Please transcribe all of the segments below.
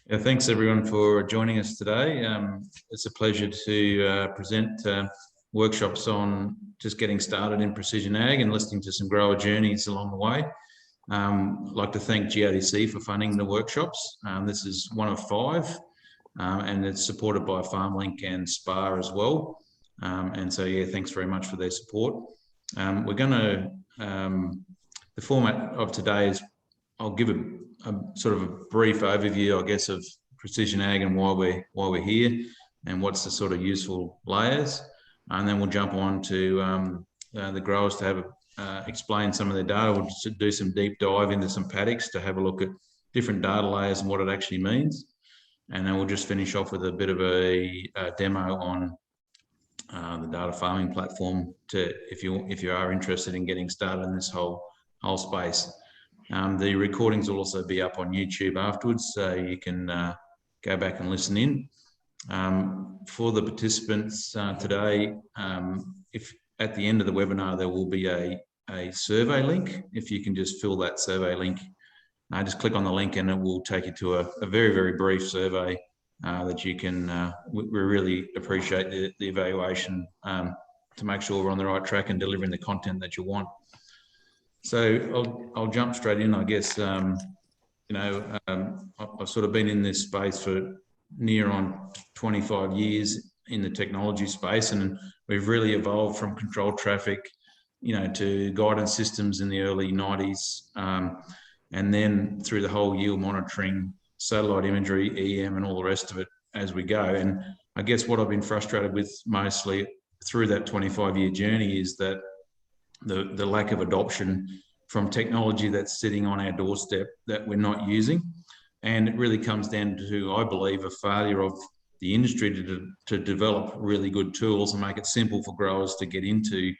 Yeah, thanks everyone for joining us today. It's a pleasure to present workshops on just getting started in precision ag and listening to some grower journeys along the way. I'd like to thank GRDC for funding the workshops. This is one of 5 and it's supported by FarmLink and SPAA as well. And so, yeah, thanks very much for their support. We're going to, the format of today is I'll give a sort of a brief overview, I guess, of precision ag and why we're here and what's the sort of useful layers. And then we'll jump on to the growers to have explain some of their data. We'll do some deep dive into some paddocks to have a look at different data layers and what it actually means. And then we'll just finish off with a bit of a demo on the DataFarming platform if you are interested in getting started in this whole space. The recordings will also be up on YouTube afterwards, so you can go back and listen in. For the participants today, if at the end of the webinar there will be a survey link. If you can just fill that survey link, just click on the link and it will take you to a very, very brief survey that you can, we really appreciate the evaluation to make sure we're on the right track and delivering the content that you want. So I'll jump straight in, I guess. I've sort of been in this space for near on 25 years in the technology space, and we've really evolved from controlled traffic, to guidance systems in the early 90s, and then through the whole yield monitoring, satellite imagery, EM, and all the rest of it as we go. And I guess what I've been frustrated with mostly through that 25-year journey is that the lack of adoption from technology that's sitting on our doorstep that we're not using. And it really comes down to, I believe, a failure of the industry to develop really good tools and make it simple for growers to get into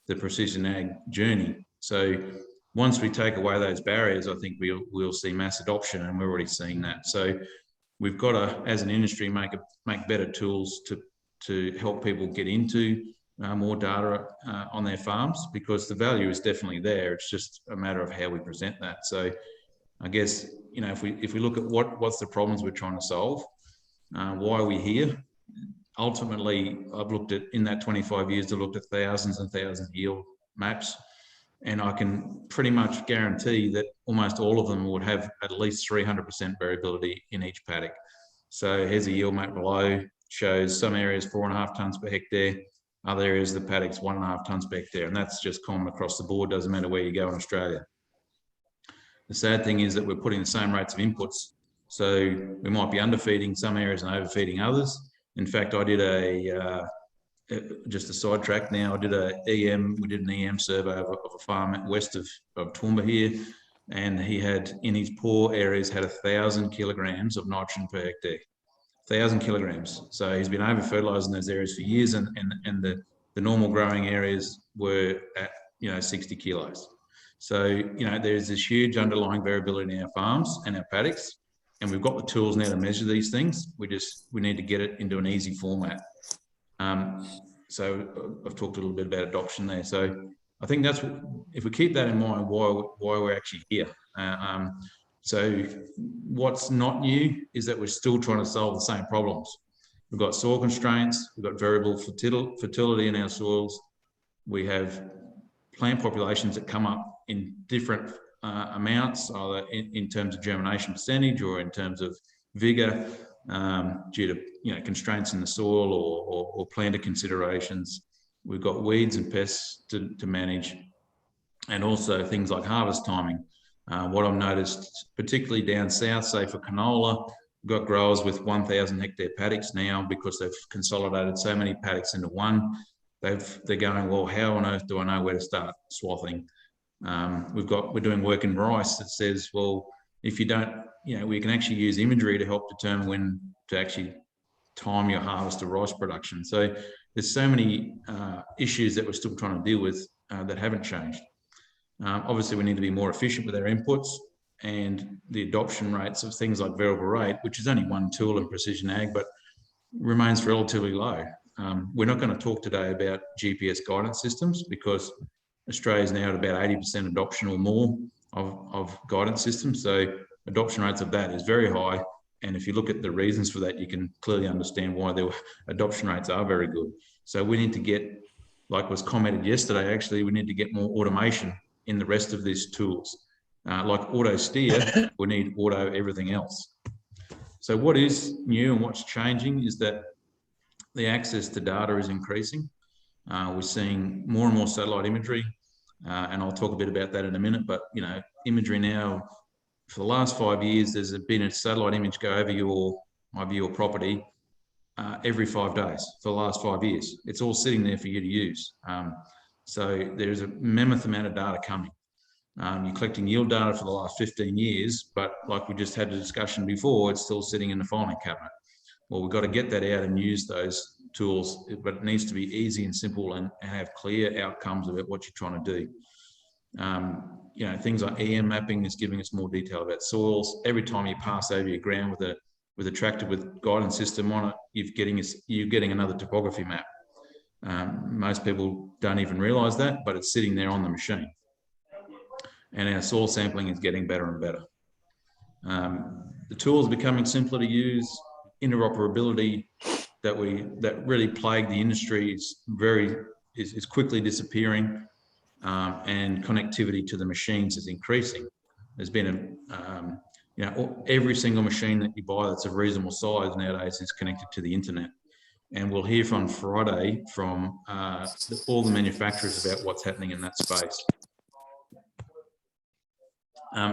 the precision ag journey. So once we take away those barriers, I think we'll see mass adoption, and we're already seeing that. So we've got to, as an industry, make better tools to help people get into more data on their farms, because the value is definitely there. It's just a matter of how we present that. So I guess, if we look at what's the problems we're trying to solve, why are we here? Ultimately, I've looked at, in that 25 years, I've looked at thousands and thousands of yield maps, and I can pretty much guarantee that almost all of them would have at least 300% variability in each paddock. So here's a yield map below, shows some areas 4.5 tonnes per hectare, other areas of the paddocks 1.5 tonnes per hectare, and that's just common across the board, doesn't matter where you go in Australia. The sad thing is that we're putting the same rates of inputs, so we might be underfeeding some areas and overfeeding others. In fact, I did just a sidetrack now, we did an EM survey of a farm west of Toowoomba here, and he had, in his poor areas, had 1,000 kilograms of nitrogen per hectare. 1,000 kilograms. So he's been over fertilising those areas for years, and the normal growing areas were at 60 kilos. So there's this huge underlying variability in our farms and our paddocks, and we've got the tools now to measure these things. We need to get it into an easy format. So I've talked a little bit about adoption there. So I think that's if we keep that in mind, why we're actually here. So what's not new is that we're still trying to solve the same problems. We've got soil constraints, we've got variable fertility in our soils, we have plant populations that come up in different amounts, either in terms of germination percentage or in terms of vigour, due to constraints in the soil or planter considerations. We've got weeds and pests to manage, and also things like harvest timing. What I've noticed, particularly down south, say for canola, we've got growers with 1,000 hectare paddocks now because they've consolidated so many paddocks into one. They're going, well, how on earth do I know where to start swathing? We're doing work in rice that says, well, if you don't, we can actually use imagery to help determine when to actually time your harvest of rice production. So there's so many issues that we're still trying to deal with that haven't changed. Obviously, we need to be more efficient with our inputs, and the adoption rates of things like variable rate, which is only one tool in precision ag, but remains relatively low. We're not going to talk today about GPS guidance systems because Australia is now at about 80% adoption or more of guidance systems. So adoption rates of that is very high, And if you look at the reasons for that, you can clearly understand why their adoption rates are very good. So we need to get, like was commented yesterday, actually, we need to get more automation in the rest of these tools. Like auto steer, we need auto everything else. So what is new and what's changing is that the access to data is increasing. We're seeing more and more satellite imagery, and I'll talk a bit about that in a minute, but you know, imagery now, for the last 5 years, there's been a satellite image go over your property every 5 days for the last 5 years. It's all sitting there for you to use. So there's a mammoth amount of data coming. You're collecting yield data for the last 15 years, but like we just had a discussion before, it's still sitting in the filing cabinet. Well, we've got to get that out and use those tools, but it needs to be easy and simple and have clear outcomes about what you're trying to do. You know, things like EM mapping is giving us more detail about soils. Every time you pass over your ground with a tractor with guidance system on it, you're getting another topography map. Most people don't even realise that, but it's sitting there on the machine. And our soil sampling is getting better and better. The tools are becoming simpler to use. Interoperability that really plagued the industry is quickly disappearing, and connectivity to the machines is increasing. There's been you know, every single machine that you buy that's of reasonable size nowadays is connected to the internet. And we'll hear on Friday from all the manufacturers about what's happening in that space.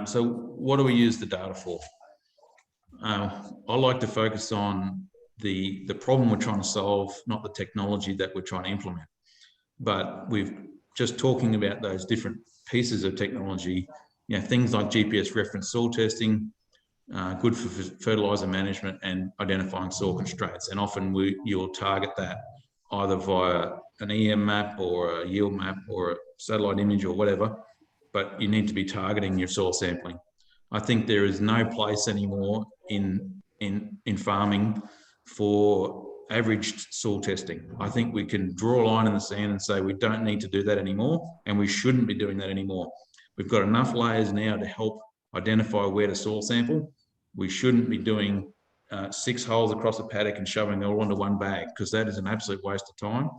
So what do we use the data for? I like to focus on the problem we're trying to solve, not the technology that we're trying to implement. But we've just talking about those different pieces of technology, you know, things like GPS reference soil testing, good for fertilizer management and identifying soil constraints. And often you'll target that either via an EM map or a yield map or a satellite image or whatever, but you need to be targeting your soil sampling. I think there is no place anymore in farming for averaged soil testing. I think we can draw a line in the sand and say we don't need to do that anymore, and we shouldn't be doing that anymore. We've got enough layers now to help identify where to soil sample. We shouldn't be doing 6 holes across a paddock and shoving it all into one bag, because that is an absolute waste of time.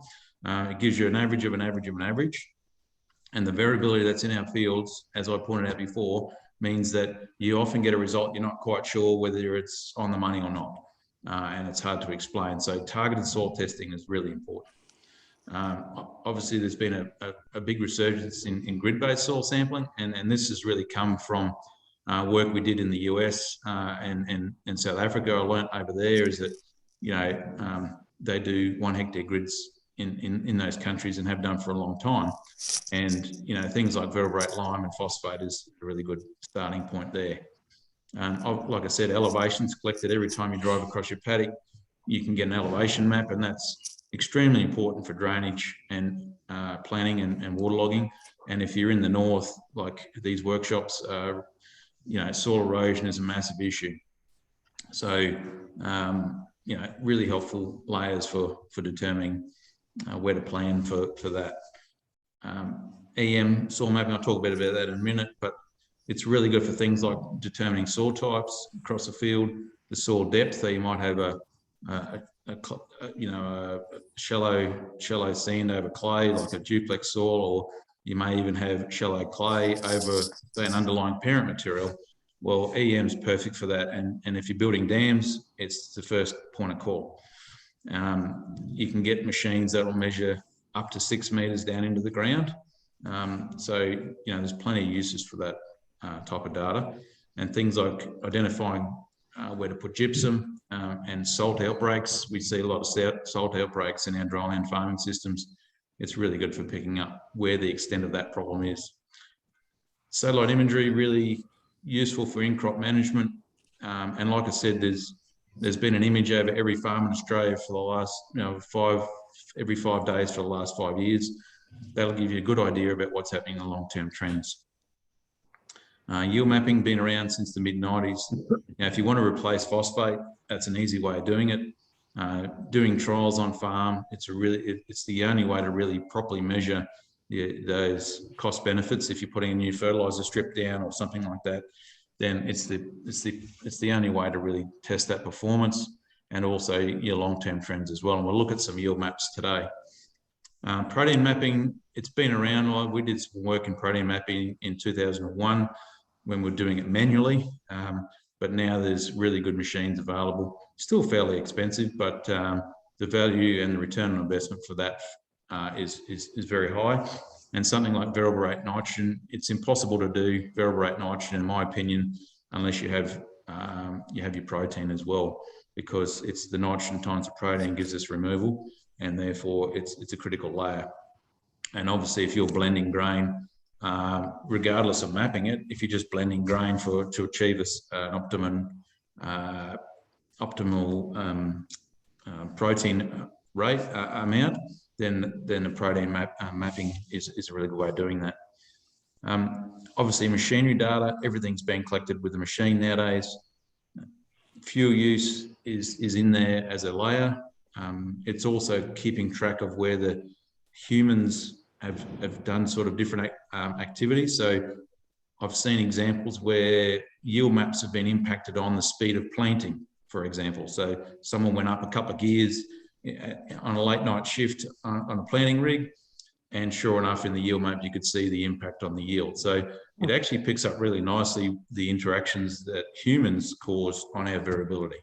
It gives you an average of an average of an average. And the variability that's in our fields, as I pointed out before, means that you often get a result you're not quite sure whether it's on the money or not. And it's hard to explain. So targeted soil testing is really important. Obviously, there's been a big resurgence in grid-based soil sampling, and this has really come from work we did in the US and South Africa. I learned over there is that, you know, they do 1 hectare grids in those countries and have done for a long time. And, you know, things like vertebrate lime and phosphate is a really good starting point there. Like I said, elevation's collected every time you drive across your paddock. You can get an elevation map, and that's extremely important for drainage and planning and waterlogging. And if you're in the north, like these workshops, you know, soil erosion is a massive issue. So, you know, really helpful layers for determining where to plan for that. EM soil mapping, I'll talk a bit about that in a minute, but it's really good for things like determining soil types across the field, the soil depth. So you might have a shallow sand over clay, like a duplex soil, or you may even have shallow clay over, say, an underlying parent material. Well, EM is perfect for that. And if you're building dams, it's the first point of call. You can get machines that will measure up to 6 meters down into the ground. So, you know, there's plenty of uses for that type of data, and things like identifying where to put gypsum and salt outbreaks. We see a lot of salt outbreaks in our dryland farming systems. It's really good for picking up where the extent of that problem is. Satellite imagery, really useful for in-crop management. And like I said, there's been an image over every farm in Australia for the last, you know, every 5 days for the last 5 years. That'll give you a good idea about what's happening in the long-term trends. Yield mapping been around since the mid-90s. Now, if you want to replace phosphate, that's an easy way of doing it. Doing trials on farm, it's the only way to really properly measure those cost benefits. If you're putting a new fertilizer strip down or something like that, then it's the only way to really test that performance and also your long-term trends as well. And we'll look at some yield maps today. Protein mapping, it's been around. We did some work in protein mapping in 2001 when we were doing it manually, but now there's really good machines available. Still fairly expensive, but the value and the return on investment for that is very high. And something like variable rate nitrogen, it's impossible to do variable rate nitrogen, in my opinion, unless you have your protein as well, because it's the nitrogen times the protein gives us removal, and therefore it's a critical layer. And obviously, if you're blending grain, regardless of mapping it, if you're just blending grain to achieve an optimal protein rate amount, then the protein mapping is a really good way of doing that. Obviously, machinery data, everything's being collected with the machine nowadays. Fuel use is in there as a layer. It's also keeping track of where the humans have done sort of different activities. So I've seen examples where yield maps have been impacted on the speed of planting, for example. So someone went up a couple of gears on a late night shift on a planting rig, and sure enough, in the yield map, you could see the impact on the yield. So it actually picks up really nicely the interactions that humans cause on our variability.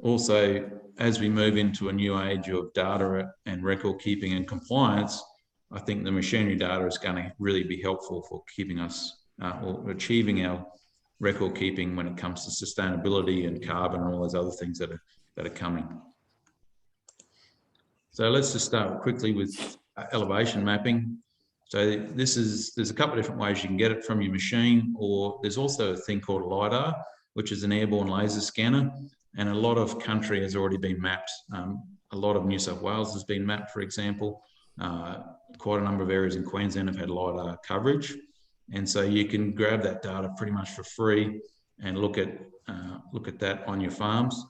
Also, as we move into a new age of data and record keeping and compliance, I think the machinery data is going to really be helpful for keeping us or achieving our record keeping when it comes to sustainability and carbon and all those other things that are coming. So let's just start quickly with elevation mapping. So there's a couple of different ways you can get it from your machine, or there's also a thing called LiDAR, which is an airborne laser scanner, and a lot of country has already been mapped. A lot of New South Wales has been mapped, for example. Quite a number of areas in Queensland have had LiDAR coverage, and so you can grab that data pretty much for free and look at that on your farms.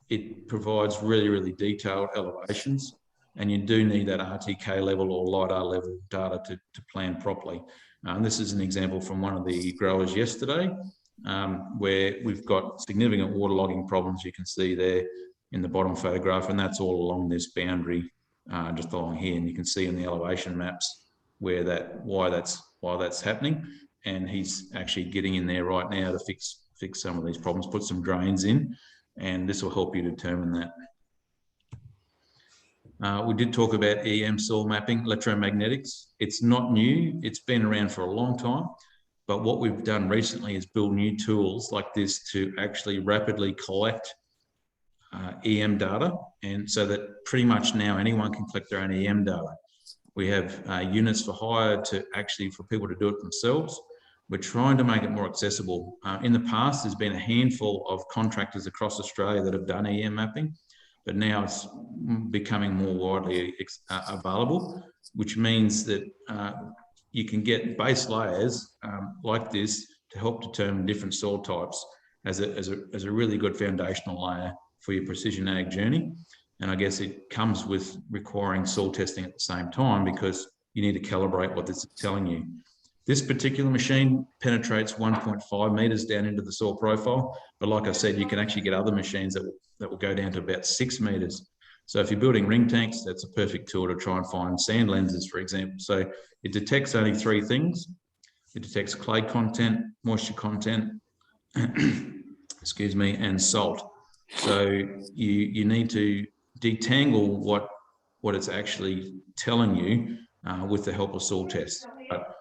It provides really, really detailed elevations, and you do need that RTK level or LiDAR level data to plan properly. And this is an example from one of the growers yesterday, where we've got significant waterlogging problems. You can see there in the bottom photograph, and that's all along this boundary, just along here. And you can see in the elevation maps why that's happening. And he's actually getting in there right now to fix some of these problems, put some drains in, and this will help you determine that. We did talk about EM soil mapping, electromagnetics. It's not new. It's been around for a long time. But what we've done recently is build new tools like this to actually rapidly collect EM data. And so that pretty much now anyone can collect their own EM data. We have units for hire for people to do it themselves. We're trying to make it more accessible. In the past, there's been a handful of contractors across Australia that have done EM mapping, but now it's becoming more widely available, which means that you can get base layers like this to help determine different soil types as a really good foundational layer for your precision ag journey. And I guess it comes with requiring soil testing at the same time, because you need to calibrate what this is telling you. This particular machine penetrates 1.5 meters down into the soil profile. But like I said, you can actually get other machines that will go down to about 6 meters. So if you're building ring tanks, that's a perfect tool to try and find sand lenses, for example. So it detects only 3 things. It detects clay content, moisture content, excuse me, and salt. So you need to detangle what it's actually telling you with the help of soil tests. But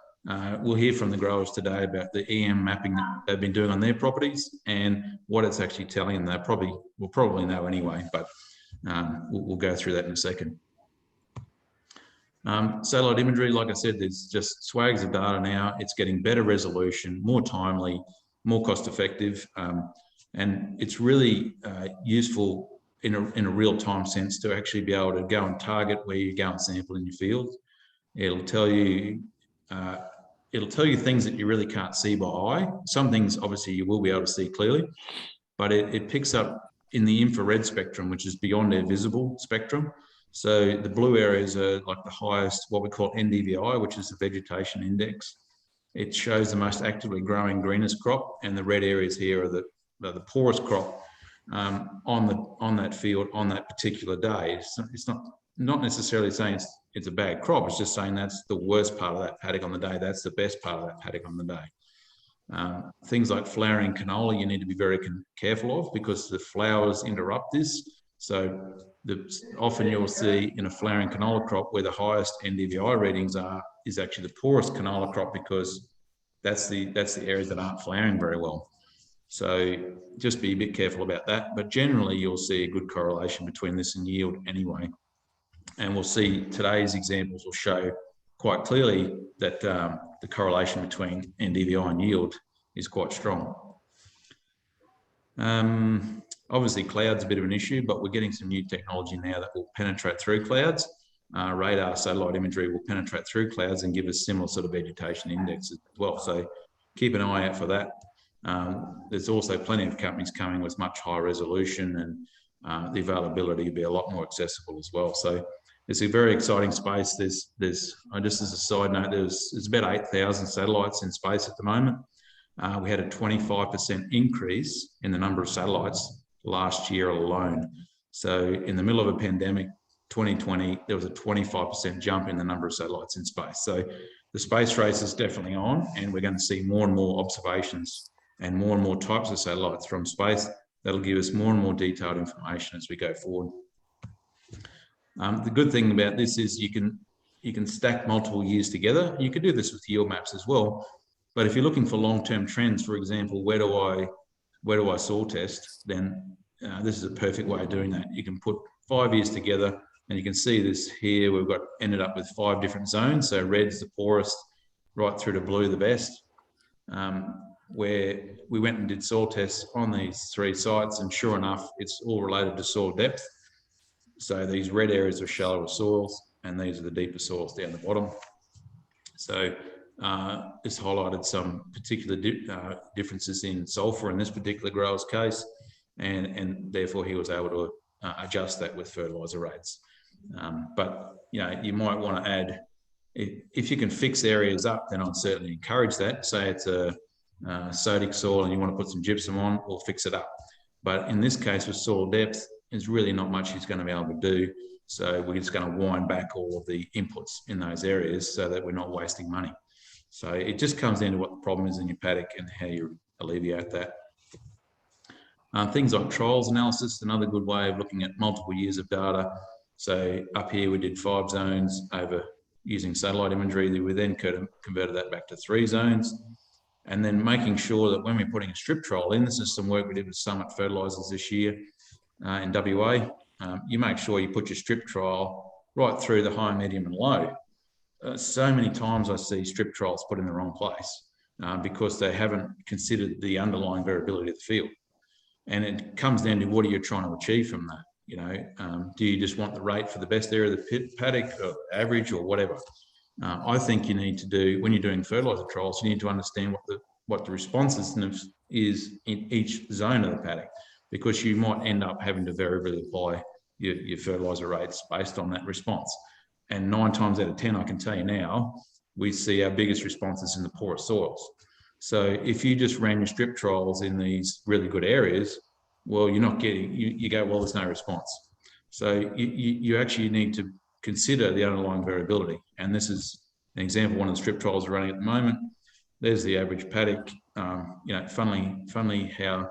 we'll hear from the growers today about the EM mapping that they've been doing on their properties and what it's actually telling them. We'll probably know anyway, but we'll go through that in a second. Satellite imagery, like I said, there's just swags of data now. It's getting better resolution, more timely, more cost effective, and it's really useful in a real-time sense to actually be able to go and target where you go and sample in your field. It'll tell you things that you really can't see by eye. Some things, obviously, you will be able to see clearly, but it picks up in the infrared spectrum, which is beyond our visible spectrum. So the blue areas are like the highest, what we call NDVI, which is the vegetation index. it shows the most actively growing greenest crop, and the red areas here are the poorest crop on that field on that particular day. It's not necessarily saying it's a bad crop. It's just saying that's the worst part of that paddock on the day. That's the best part of that paddock on the day. Things like flowering canola, you need to be very careful of, because the flowers interrupt this. So often you'll see in a flowering canola crop where the highest NDVI readings are is actually the poorest canola crop, because that's the areas that aren't flowering very well. So just be a bit careful about that. But generally, you'll see a good correlation between this and yield anyway. And we'll see today's examples will show quite clearly that the correlation between NDVI and yield is quite strong. Obviously, cloud's a bit of an issue, but we're getting some new technology now that will penetrate through clouds. Radar satellite imagery will penetrate through clouds and give us similar sort of vegetation indexes as well. So keep an eye out for that. There's also plenty of companies coming with much higher resolution, and the availability will be a lot more accessible as well. So it's a very exciting space. There's just as a side note, there's about 8,000 satellites in space at the moment. We had a 25% increase in the number of satellites last year alone. So in the middle of a pandemic, 2020, there was a 25% jump in the number of satellites in space. So the space race is definitely on, and we're going to see more and more observations and more types of satellites from space. That'll give us more and more detailed information as we go forward. The good thing about this is you can stack multiple years together. You could do this with yield maps as well. But if you're looking for long-term trends, for example, where do I soil test, then this is a perfect way of doing that. You can put 5 years together, and you can see this here. We've ended up with 5 different zones. So red's the poorest, right through to blue the best, where we went and did soil tests on these 3 sites, and sure enough, it's all related to soil depth. So these red areas are shallower soils, and these are the deeper soils down the bottom. So this highlighted some particular differences in sulphur in this particular grower's case, and therefore he was able to adjust that with fertiliser rates. But you might want to add, if you can fix areas up, then I'd certainly encourage that. Say it's a sodic soil and you want to put some gypsum on, we'll fix it up. But in this case with soil depth, there's really not much he's going to be able to do. So we're just going to wind back all of the inputs in those areas so that we're not wasting money. So it just comes down to what the problem is in your paddock and how you alleviate that. Things like trials analysis, another good way of looking at multiple years of data. So up here we did 5 zones over using satellite imagery. We then converted that back to 3 zones. And then making sure that when we're putting a strip trial in, this is some work we did with Summit Fertilisers this year in WA, you make sure you put your strip trial right through the high, medium and low. So many times I see strip trials put in the wrong place because they haven't considered the underlying variability of the field. And it comes down to what are you trying to achieve from that? Do you just want the rate for the best area of the paddock or average or whatever? I think you need to do, when you're doing fertiliser trials, you need to understand what the responsiveness is in each zone of the paddock, because you might end up having to variably apply your fertiliser rates based on that response. And 9 times out of 10, I can tell you now, we see our biggest responses in the poorest soils. So if you just ran your strip trials in these really good areas, well, you're not getting, you go, well, there's no response. So you actually need to consider the underlying variability. And this is an example, one of the strip trials we're running at the moment. There's the average paddock. Funnily how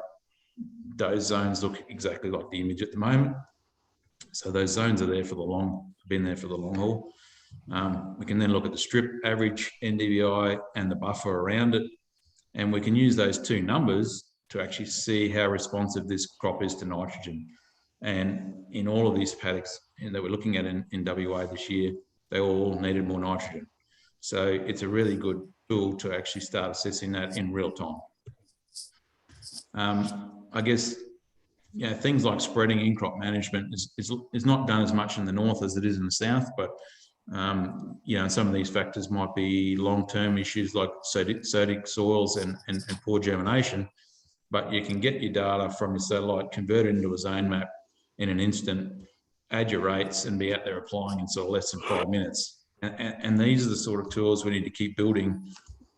those zones look exactly like the image at the moment. So those zones are there for been there for the long haul. We can then look at the strip average NDVI and the buffer around it. And we can use those 2 numbers to actually see how responsive this crop is to nitrogen. And in all of these paddocks that we're looking at in WA this year, they all needed more nitrogen. So it's a really good tool to actually start assessing that in real time. I guess things like spreading in crop management is not done as much in the north as it is in the south, but some of these factors might be long-term issues like sodic soils and poor germination, but you can get your data from your satellite, convert it into a zone map in an instant, add your rates and be out there applying in sort of less than 5 minutes. And these are the sort of tools we need to keep building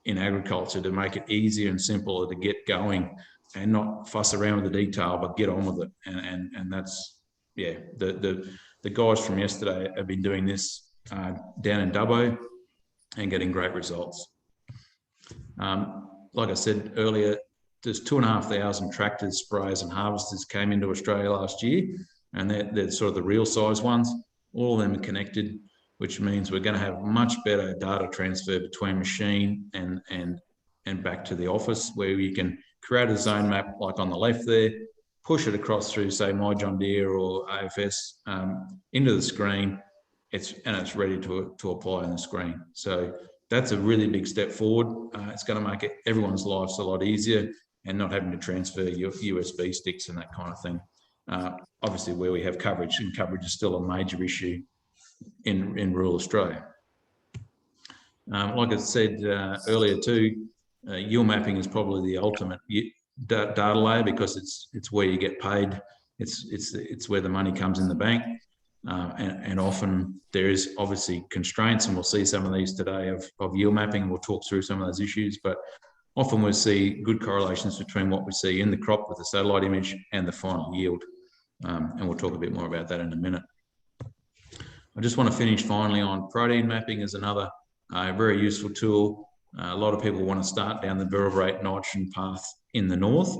in agriculture to make it easier and simpler to get going and not fuss around with the detail, but get on with it. And that's, yeah, the guys from yesterday have been doing this down in Dubbo and getting great results. Like I said earlier, there's 2,500 tractors, sprayers and harvesters came into Australia last year, and they're sort of the real size ones. All of them are connected, which means we're going to have much better data transfer between machine and back to the office, where you can create a zone map like on the left there, push it across through, say, My John Deere or AFS into the screen, and it's ready to apply on the screen. So that's a really big step forward. It's going to make everyone's lives a lot easier and not having to transfer your USB sticks and that kind of thing. Obviously, where we have coverage, and coverage is still a major issue in rural Australia. Like I said earlier too, yield mapping is probably the ultimate data layer, because it's where you get paid. It's where the money comes in the bank. And often there is obviously constraints, and we'll see some of these today of yield mapping, and we'll talk through some of those issues, but often we'll see good correlations between what we see in the crop with the satellite image and the final yield. And we'll talk a bit more about that in a minute. I just want to finish finally on protein mapping as another very useful tool. A lot of people want to start down the variable rate nitrogen path in the north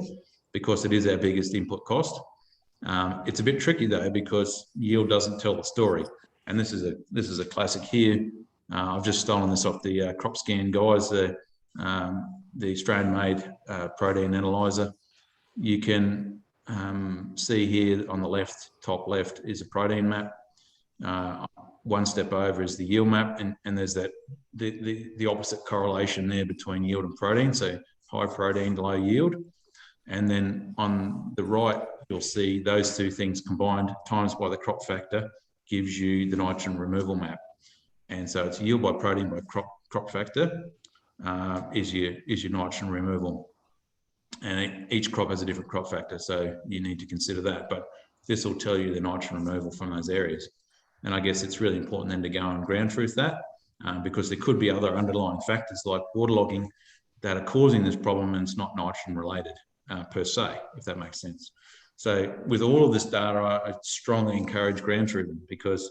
because it is our biggest input cost. It's a bit tricky though, because yield doesn't tell the story, and this is a classic here. I've just stolen this off the crop scan guys, the Australian-made protein analyzer. You can see here on the left, top left, is a protein map. One step over is the yield map, and there's that the opposite correlation there between yield and protein, so high protein, low yield. And then on the right, you'll see those two things combined times by the crop factor gives you the nitrogen removal map. And so it's yield by protein by crop factor is your nitrogen removal. And each crop has a different crop factor, so you need to consider that. But this will tell you the nitrogen removal from those areas. And I guess it's really important then to go and ground truth that, because there could be other underlying factors like waterlogging that are causing this problem, and it's not nitrogen related per se, if that makes sense. So with all of this data, I strongly encourage ground truthing, because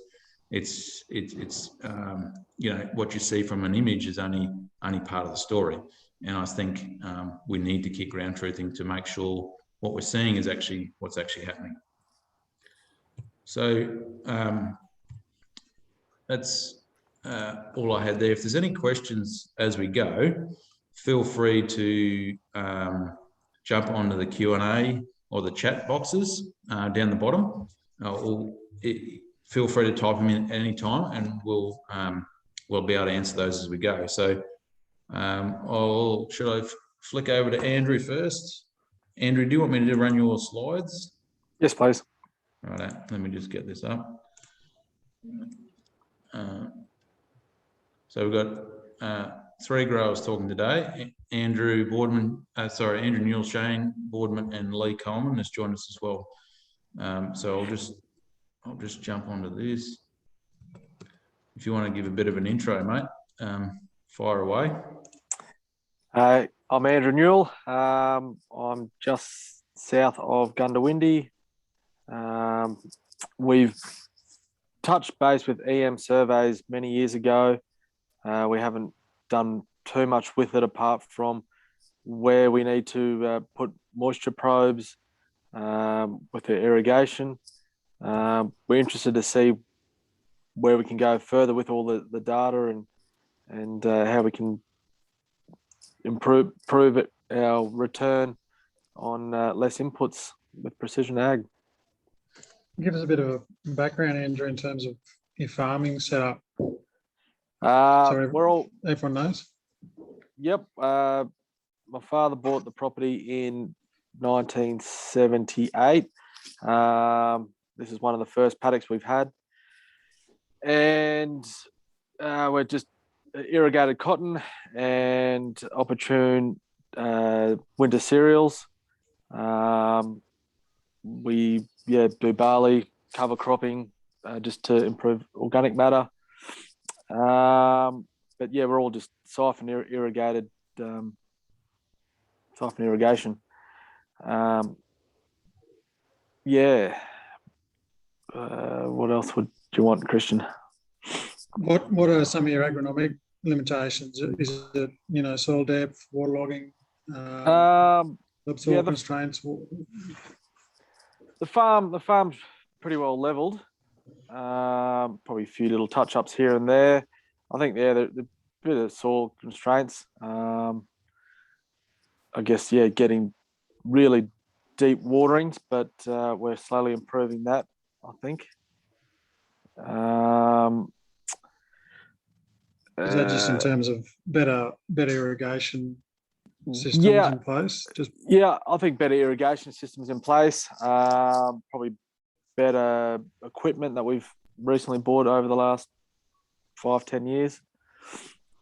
it's you know, what you see from an image is only part of the story. And I think we need to keep ground truthing to make sure what we're seeing is actually what's actually happening. So that's all I had there. If there's any questions as we go, feel free to jump onto the Q&A or the chat boxes down the bottom. Feel free to type them in at any time, and we'll be able to answer those as we go. So should I flick over to Andrew first? Andrew, do you want me to run your slides? Yes, please. Right, let me just get this up. So we've got three growers talking today. Andrew Neale, Shane Boardman, and Lee Coleman has joined us as well. So I'll just jump onto this. If you want to give a bit of an intro, mate, fire away. I'm Andrew Neale. I'm just south of Gundawindi. We've touched base with EM surveys many years ago. We haven't done too much with it apart from where we need to put moisture probes with the irrigation. We're interested to see where we can go further with all the data and how we can improve our return on less inputs with precision ag. Give us a bit of a background, Andrew, in terms of your farming setup. Everyone knows. Yep. My father bought the property in 1978. This is one of the first paddocks we've had. And we're just irrigated cotton and opportune winter cereals. We do barley, cover cropping, just to improve organic matter. But yeah, we're all just siphon irrigated siphon irrigation. Yeah. What else would you want, Christian? What are some of your agronomic limitations? Is it, soil depth, waterlogging, soil constraints? The farm's pretty well leveled. Probably a few little touch-ups here and there. I think the bit of soil constraints. I guess getting really deep waterings, but we're slowly improving that, I think. Is that just in terms of better irrigation systems in place? I think better irrigation systems in place. Probably better equipment that we've recently bought over the last 5-10 years.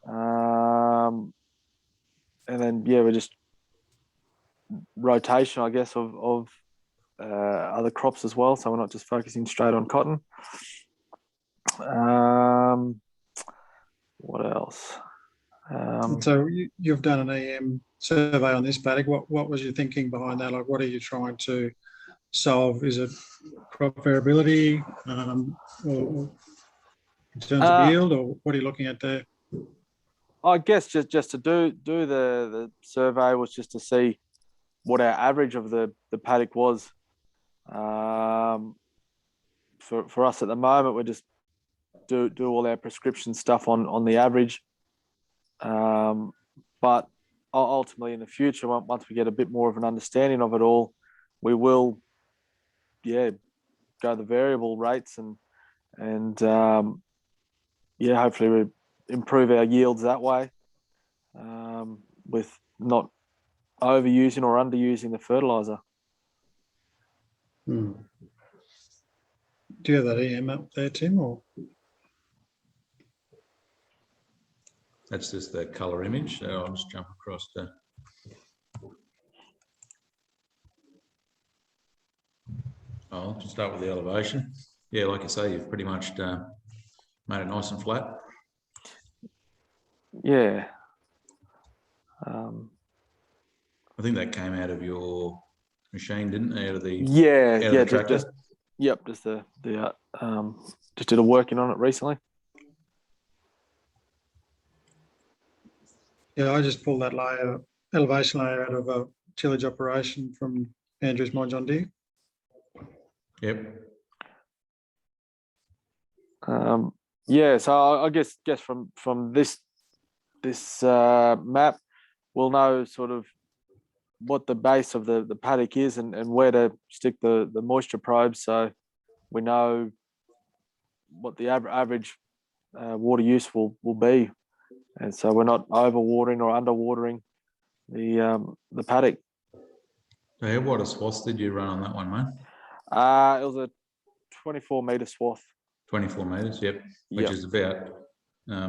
And then we're just rotation, I guess, of other crops as well. So we're not just focusing straight on cotton. What else? So you've done an EM survey on this paddock. What was your thinking behind that? Like, what are you trying to solve? Is it crop variability, or in terms of yield, or what are you looking at there? I guess just to do the survey was just to see what our average of the paddock was. For us at the moment, we just do all our prescription stuff on the average. But ultimately in the future, once we get a bit more of an understanding of it all, we will, go the variable rates and hopefully we improve our yields that way, with not overusing or underusing the fertilizer. Do you have that EM up there, Tim, or? That's just the colour image. So I'll just jump across to. I'll just start with the elevation. Yeah, like I say, you've pretty much made it nice and flat. Yeah. I think that came out of your machine, didn't it? Out of the tractor? Just did a working on it recently. Yeah, I just pulled that elevation layer out of a tillage operation from Andrew's My John Deere. Yep. So I guess from this map, we'll know sort of what the base of the paddock is and where to stick the moisture probes, so we know what the average water use will be, and so we're not overwatering or underwatering the paddock. So what a swath did you run on that one, mate? It was a 24-metre swath. 24 metres, yep. Which is about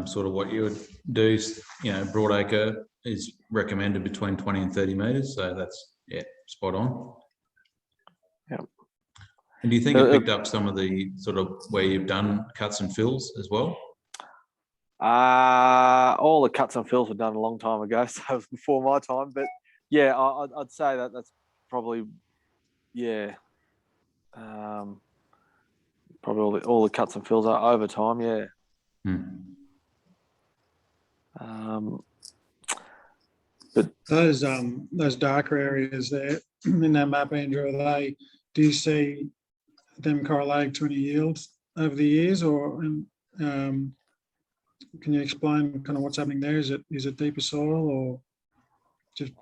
sort of what you would do. Broadacre is recommended between 20 and 30 metres, so that's spot on. Yep. And do you think it picked up some of the sort of where you've done cuts and fills as well? All the cuts and fills were done a long time ago, so it was before my time. But I'd say that's probably probably all the cuts and fills are over time. Yeah. But those darker areas there in that map, Andrew, do you see them correlating to any yields over the years, or can you explain kind of what's happening there? Is it deeper soil or just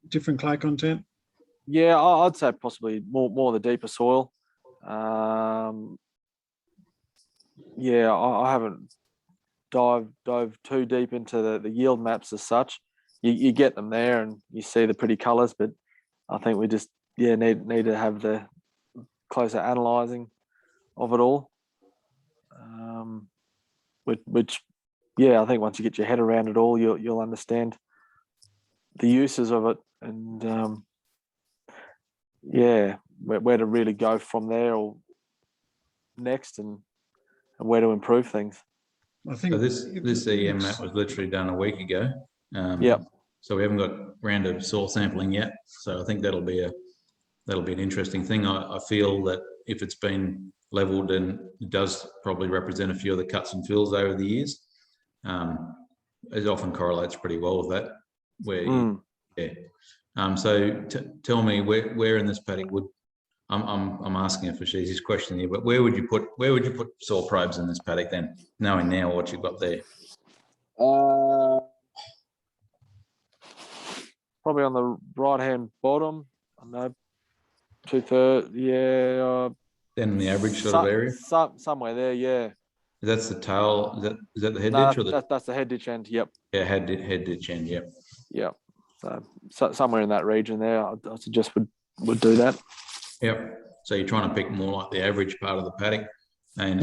different clay content? Yeah, I'd say possibly more the deeper soil. I haven't dove too deep into the yield maps as such. You get them there and you see the pretty colours, but I think we just need to have the closer analysing of it all. Which I think once you get your head around it all, you'll understand the uses of it and where to really go from there or next and where to improve things. I think so. This EM map was literally done a week ago. Yep. So we haven't got round to soil sampling yet. So I think that'll be an interesting thing. I feel that if it's been levelled, and it does probably represent a few of the cuts and fills over the years. It often correlates pretty well with that. So tell me where in this paddock would I'm asking a facetious question here, but where would you put soil probes in this paddock then, knowing now what you've got there? Probably on the right hand bottom. I know 2/3. Yeah. Then in the average sort of area. Somewhere there. Yeah. That's the tail. Is that the head No, ditch or that's the head ditch end. Yep. Yeah, head ditch end. Yep. Yep. So somewhere in that region there, I suggest would do that. Yep. So you're trying to pick more like the average part of the paddock, and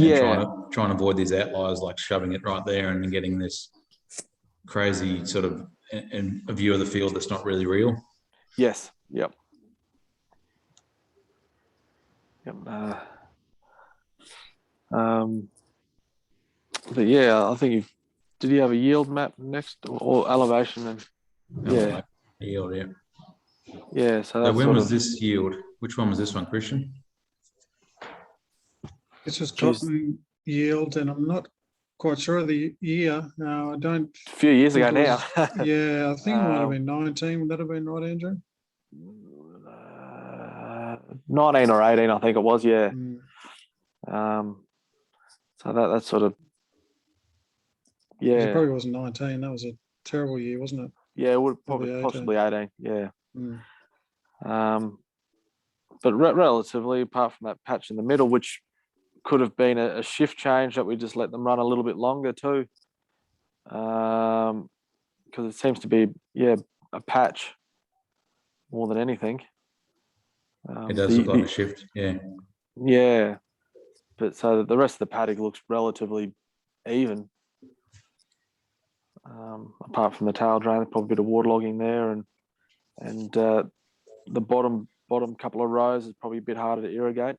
trying to avoid these outliers, like shoving it right there and getting this crazy sort of a view of the field that's not really real. Yes. Yep. Yep. But yeah, I think did you have a yield map next or elevation and yield, yeah. Yeah, so when was this yield? Which one was this one, Christian? This was cropping yield, and I'm not quite sure of the year. No, I don't. A few years ago now. Yeah, I think it might have been 19. Would that have been right, Andrew? 19 or 18, I think it was. Yeah. So that's sort of. Yeah. It probably wasn't 19. That was a terrible year, wasn't it? Yeah, it would probably possibly 18. Yeah. But relatively, apart from that patch in the middle, which could have been a shift change that we just let them run a little bit longer too, because it seems to be a patch more than anything. It does look like a shift, yeah. Yeah, but so the rest of the paddock looks relatively even. Apart from the tail drain, there's probably a bit of waterlogging there, and the bottom couple of rows is probably a bit harder to irrigate.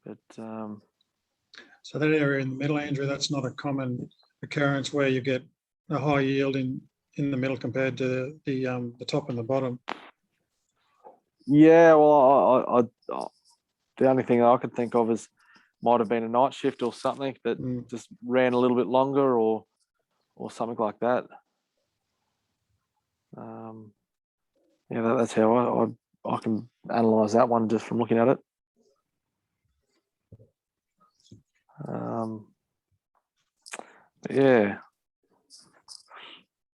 But so that area in the middle, Andrew, that's not a common occurrence where you get a high yield in the middle compared to the top and the bottom. Yeah, well, I the only thing I could think of is might have been a night shift or something that just ran a little bit longer or something like that. That's how I can analyse that one just from looking at it. Yeah.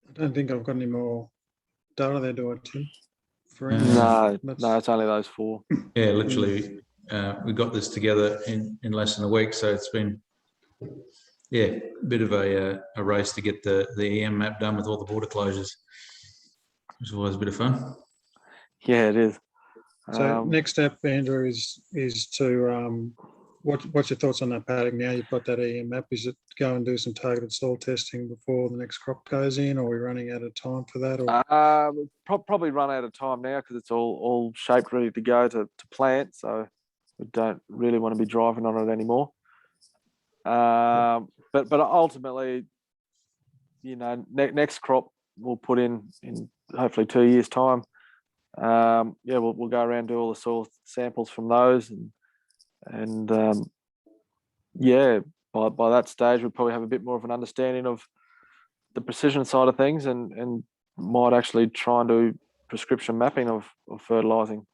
I don't think I've got any more data there, do I, Tim? No, it's only those four. Yeah, literally, we got this together in less than a week, so it's been a bit of a race to get the EM map done with all the border closures. It's always a bit of fun. Yeah, it is. So next step, Andrew, is to what's your thoughts on that paddock now? You've got that EM map. Is it go and do some targeted soil testing before the next crop goes in, or are we running out of time for that? Or we'll probably run out of time now because it's all shaped, ready to go to plant. So we don't really want to be driving on it anymore. But ultimately, next crop we'll put in hopefully 2 years' time. We'll go around, do all the soil samples from those, and by that stage we'll probably have a bit more of an understanding of the precision side of things, and might actually try and do prescription mapping of fertilising.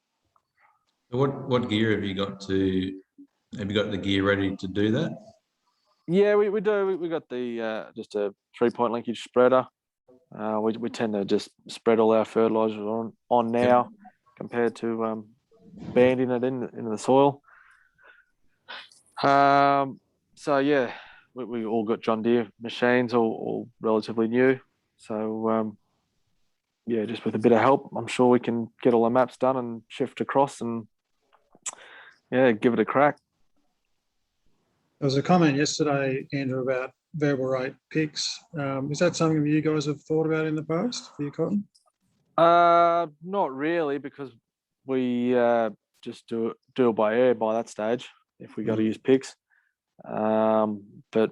What gear have you got have you got the gear ready to do that? Yeah, we do. We got the just a 3-point linkage spreader. We tend to just spread all our fertilisers on now compared to banding it into the soil. We all got John Deere machines, all relatively new. So just with a bit of help, I'm sure we can get all the maps done and shift across and give it a crack. There was a comment yesterday, Andrew, about variable rate picks. Is that something that you guys have thought about in the past for your cotton? Not really, because we just do it by air by that stage if we got to use picks. But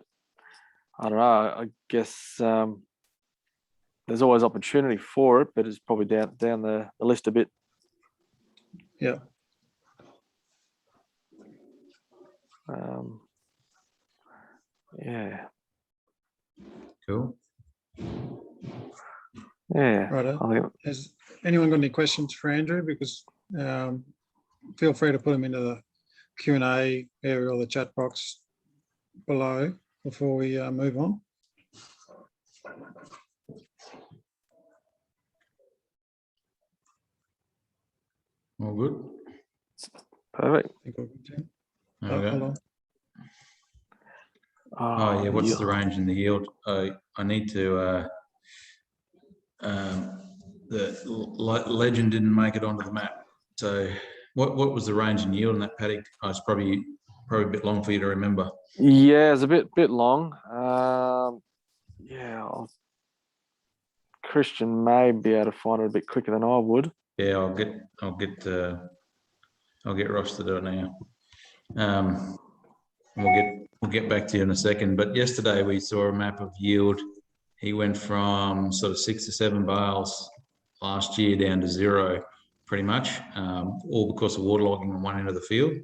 I don't know. I guess there's always opportunity for it, but it's probably down the list a bit. Yeah. Yeah. Cool. Yeah. Right. Has anyone got any questions for Andrew? Because feel free to put them into the Q&A area or the chat box below before we move on. All good. Perfect. Okay. Hold on. Oh yeah, what's the range in the yield? I need to. The legend didn't make it onto the map. So, what was the range in yield in that paddock? Oh, it's probably a bit long for you to remember. Yeah, it's a bit long. Yeah, Christian may be able to find it a bit quicker than I would. Yeah, I'll get Ross to do it now. We'll get back to you in a second. But yesterday we saw a map of yield. He went from sort of 6 to 7 bales last year down to 0, pretty much, all because of waterlogging on one end of the field.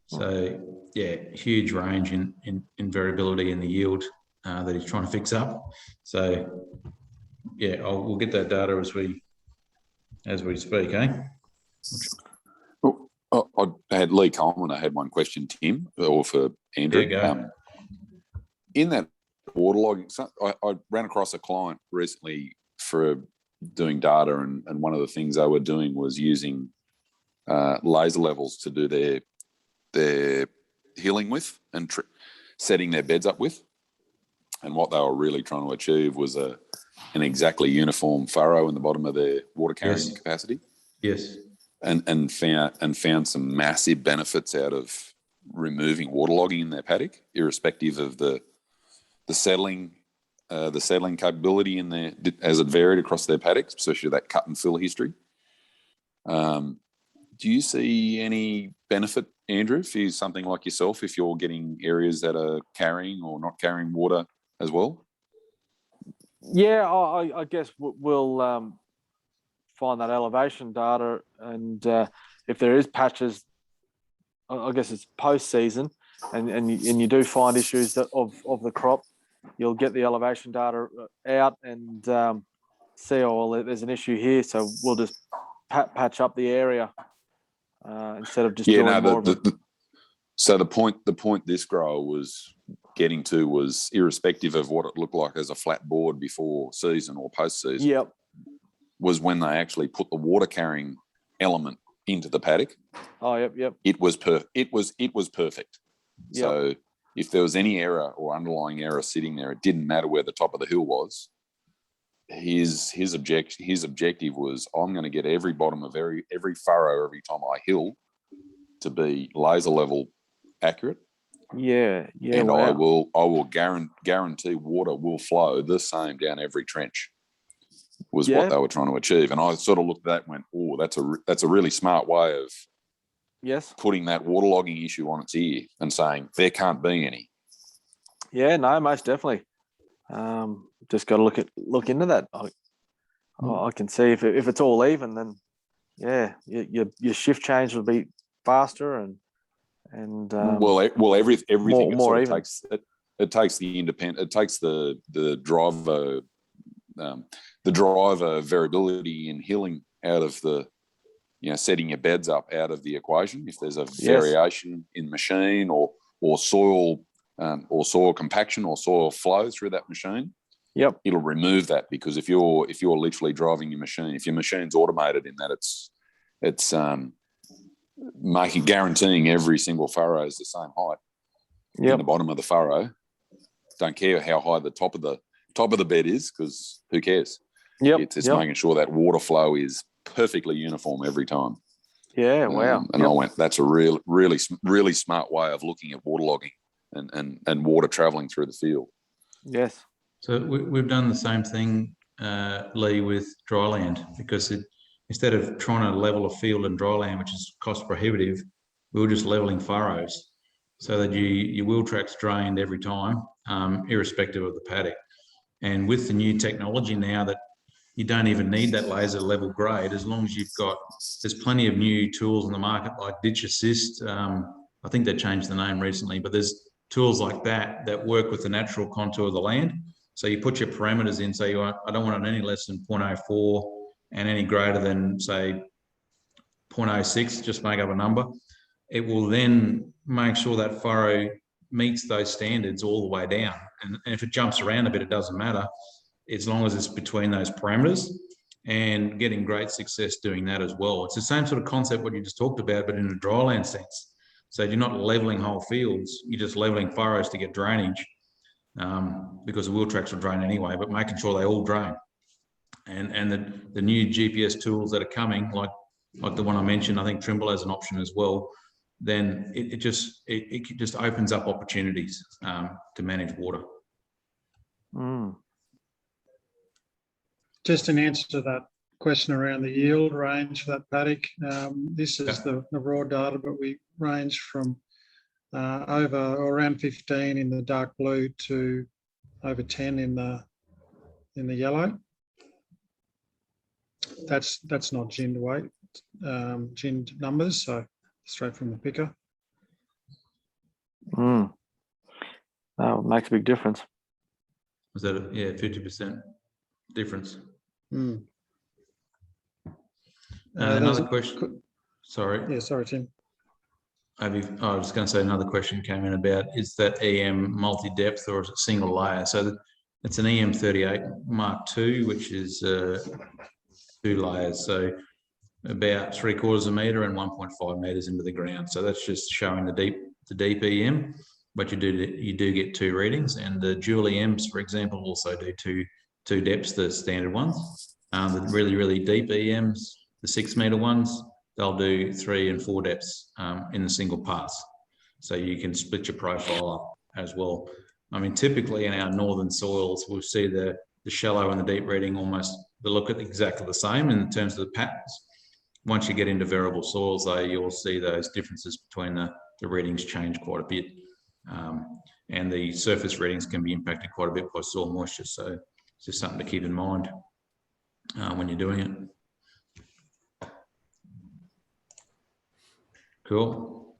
So yeah, huge range in variability in the yield that he's trying to fix up. So yeah, we'll get that data as we speak, eh? I had Lee Coleman. I had one question, Tim, or for Andrew. Yeah, go. In that waterlogging, I ran across a client recently for doing data, and one of the things they were doing was using laser levels to do their hilling with and setting their beds up with. And what they were really trying to achieve was an exactly uniform furrow in the bottom of their water carrying capacity. Yes. And found some massive benefits out of removing waterlogging in their paddock, irrespective of the settling capability in there as it varied across their paddocks, especially that cut and fill history. Do you see any benefit, Andrew, for something like yourself if you're getting areas that are carrying or not carrying water as well? Yeah, I guess we'll find that elevation data, and if there is patches, I guess it's post-season, and you do find issues of the crop, you'll get the elevation data out and see, oh, well, there's an issue here, so we'll just patch up the area instead of just doing more of it. So the point this grower was getting to was, irrespective of what it looked like as a flat board before season or post season, yep, was when they actually put the water carrying element into the paddock. Oh, yep. It was perfect. Yep. So if there was any error or underlying error sitting there, it didn't matter where the top of the hill was. His objective was, I'm going to get every bottom of every furrow every time I hill to be laser level accurate. Yeah. And wow. I will guarantee water will flow the same down every trench. Was what they were trying to achieve. And I sort of looked at that and went, oh, that's a really smart way of putting that waterlogging issue on its ear and saying there can't be any. Yeah, no, most definitely. Just got to look into that. I can see if it's all even, then your shift change will be faster and everything more even. It takes the independent. It takes the driver variability in hilling out of the, setting your beds up out of the equation. If there's a variation in machine or soil compaction or soil flow through that machine, it'll remove that, because if you're literally driving your machine, if your machine's automated in that it's guaranteeing every single furrow is the same height in the bottom of the furrow. Don't care how high the top of the bed is, because who cares? It's making sure that water flow is perfectly uniform every time. Yeah, wow. And I went, that's a really smart way of looking at waterlogging and water travelling through the field. Yes. So we've done the same thing, Lee, with dryland, because instead of trying to level a field in dryland, which is cost prohibitive, we were just leveling furrows so that your wheel track's drained every time, irrespective of the paddock. And with the new technology now that you don't even need that laser level grade as long as you've got, there's plenty of new tools in the market like Ditch Assist. I think they changed the name recently, but there's tools like that that work with the natural contour of the land. So you put your parameters in, say, I don't want it any less than 0.04 and any greater than, say, 0.06, just make up a number. It will then make sure that furrow meets those standards all the way down. And if it jumps around a bit, it doesn't matter, as long as it's between those parameters, and getting great success doing that as well. It's the same sort of concept what you just talked about, but in a dryland sense. So you're not leveling whole fields, you're just leveling furrows to get drainage, because the wheel tracks will drain anyway, but making sure they all drain. And the new GPS tools that are coming, like the one I mentioned, I think Trimble has an option as well, then it just opens up opportunities to manage water. Just an answer to that question around the yield range for that paddock. This is the raw data, but we range from over or around 15 in the dark blue to over 10 in the yellow. That's not ginned weight, ginned numbers, so straight from the picker. That makes a big difference. Was that 50% difference? Another question. Sorry. Yeah, sorry, Tim. I was going to say another question came in about, is that EM multi-depth or is it single layer? So it's an EM38 Mark II, which is 2 layers. So about 3/4 metre and 1.5 metres into the ground. So that's just showing the deep EM, but you do get 2 readings, and the dual EMs, for example, also do two depths, the standard ones. The really deep EMs, the 6 metre ones, they'll do 3 and 4 depths in the single pass. So you can split your profile up as well. I mean, typically in our northern soils, we'll see the shallow and the deep reading almost, they look at exactly the same in terms of the patterns. Once you get into variable soils, though, you'll see those differences between the readings change quite a bit. And the surface readings can be impacted quite a bit by soil moisture. So it's just something to keep in mind when you're doing it. Cool.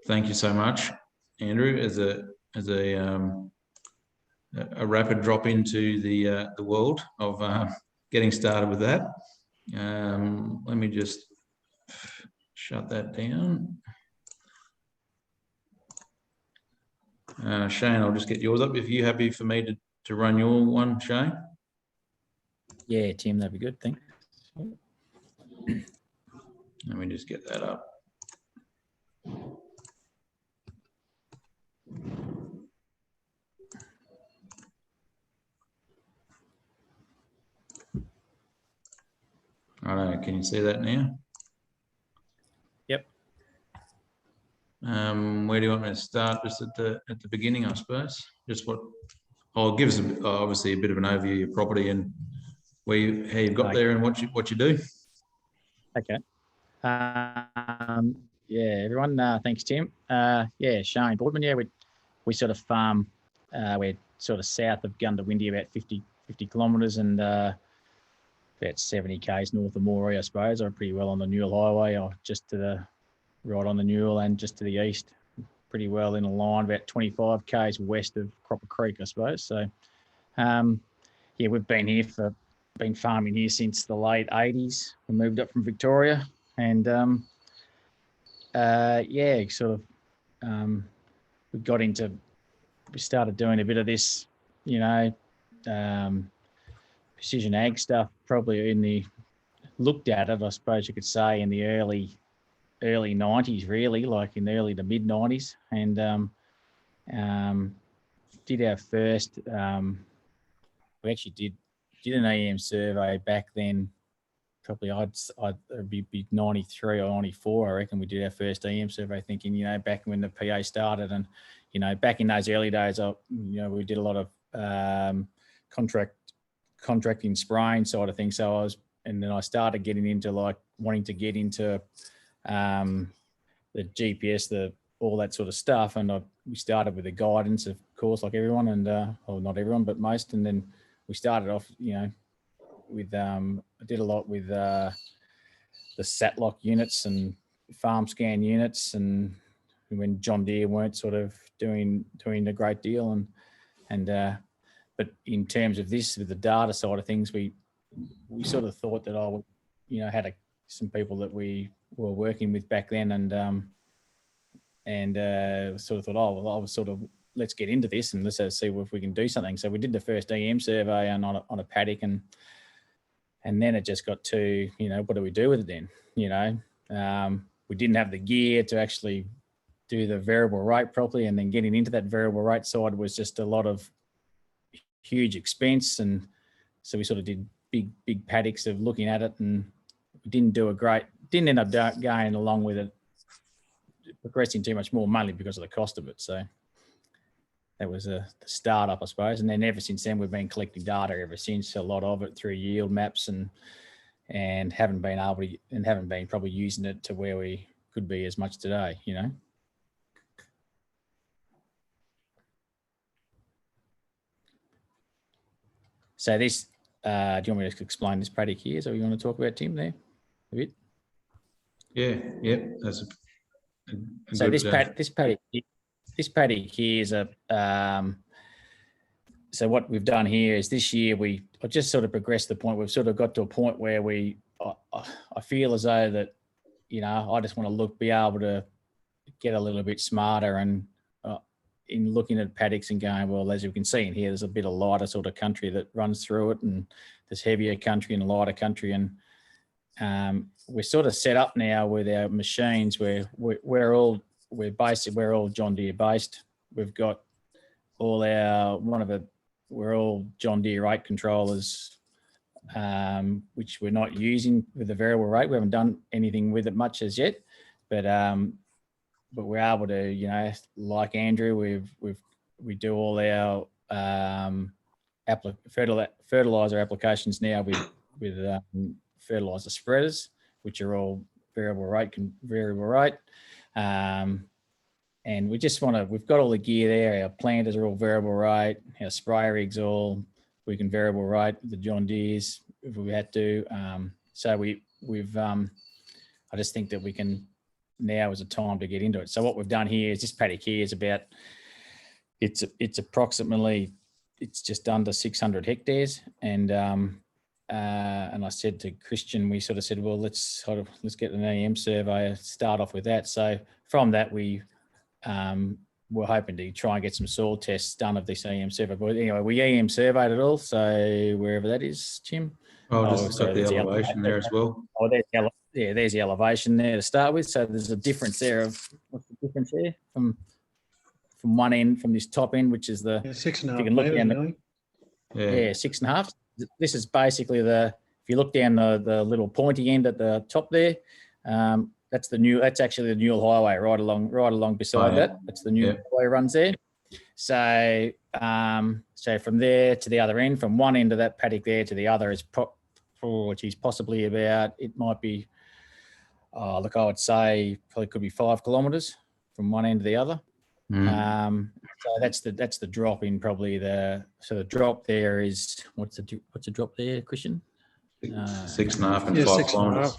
Thank you so much, Andrew. As a rapid drop into the world of getting started with that. Let me just shut that down. Shane, I'll just get yours up. If you're happy for me to run your one, Shane. Yeah, Tim, that'd be good. Thanks. Let me just get that up. Righto, can you see that now? Yep. Where do you want me to start? Just at the beginning, I suppose. Just what? I'll give us obviously a bit of an overview of your property and how you've got there and what you do. Okay. Yeah, everyone. Thanks, Tim. Yeah, Shane Boardman. Yeah, we sort of farm. We're sort of south of Gundawindi, about 50 kilometres, and about 70 k's north of Moree, I suppose. I'm pretty well on the Newell Highway, or just to the right on the Newell and just to the east. Pretty well in a line, about 25 k's west of Cropper Creek, I suppose. So, yeah, we've been farming here since the late 80s. We moved up from Victoria, and yeah, sort of we started doing a bit of this, precision ag stuff, probably looked at it, I suppose you could say, in the early 90s, really, like in the early to mid 90s, and did our first, we actually did an EM survey back then. Probably it'd be 93 or 94, I reckon. We did our first EM survey, thinking, back when the PA started, and back in those early days, we did a lot of contracting spraying side of things. So then I started getting into wanting to get into the GPS, all that sort of stuff. And we started with the guidance, of course, like everyone, and well, not everyone, but most. And then we started off, I did a lot with the Satlock units and farm scan units, and when John Deere weren't sort of doing a great deal, but in terms of this, with the data side of things, we sort of thought that I would, had some people that we were working with back then, and sort of thought, oh, well, I was sort of, let's get into this and let's see if we can do something. So we did the first EM survey on a paddock, and then it just got to, what do we do with it then? We didn't have the gear to actually do the variable rate properly, and then getting into that variable rate side was just a lot of huge expense. And so we sort of did big paddocks of looking at it, and we didn't end up going along with it, progressing too much more, mainly because of the cost of it. So that was the start-up, I suppose. And then ever since then, we've been collecting data ever since, a lot of it through yield maps, and haven't been probably using it to where we could be as much today, So this, do you want me to explain this paddock here? So you want to talk about, Tim, there a bit? Yeah, that's so this paddock here is so what we've done here is this year I just sort of progressed the point. We've sort of got to a point where I feel as though that, I just want to be able to get a little bit smarter, and in looking at paddocks and going, well, as you can see in here, there's a bit of lighter sort of country that runs through it, and there's heavier country and lighter country. And we're sort of set up now with our machines where we're all John Deere based. We've got all we're all John Deere rate controllers, which we're not using with the variable rate. We haven't done anything with it much as yet, but we're able to, like Andrew, we do all our fertilizer applications now with fertilizer spreaders, which are all variable rate. And we just we've got all the gear there. Our planters are all variable rate. Our sprayer rigs we can variable rate the John Deeres if we had to. So we've I just think that we can, now is a time to get into it. So what we've done here is this paddock here is about, it's approximately, it's just under 600 hectares. And I said to Christian, we sort of said, well, let's get an EM survey, start off with that. So from that, we're hoping to try and get some soil tests done of this EM survey. But anyway, we EM surveyed it all. So wherever that is, Tim. Just got the elevation there as well. There's the elevation there to start with. So there's a difference there what's the difference there from one end, from this top end, which is the 6.5 meters, really. 6.5. This is basically if you look down the little pointy end at the top there, that's actually the Neale Highway right along beside that. That's the Neale Highway runs there. So from there to the other end, from one end of that paddock there to the other is which is possibly about, it might be, I would say probably could be 5 kilometres from one end to the other. So that's the drop in probably the drop there is, what's the drop there, Christian? 6.5 and 5 kilometres.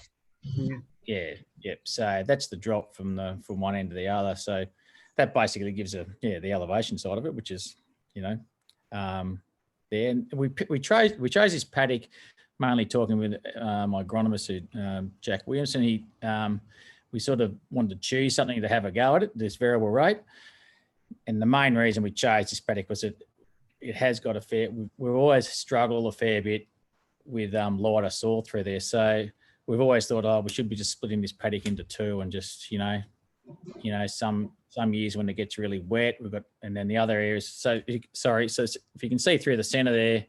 Yeah. So that's the drop from one end to the other. So that basically gives the elevation side of it, which is, there. And we chose this paddock mainly talking with my agronomist, Jack Williamson. We sort of wanted to choose something to have a go at it, this variable rate. And the main reason we chose this paddock was it has got we've always struggled a fair bit with lighter soil through there. So we've always thought, we should be just splitting this paddock into two, and just, some years when it gets really wet, and then the other areas. So if you can see through the center there,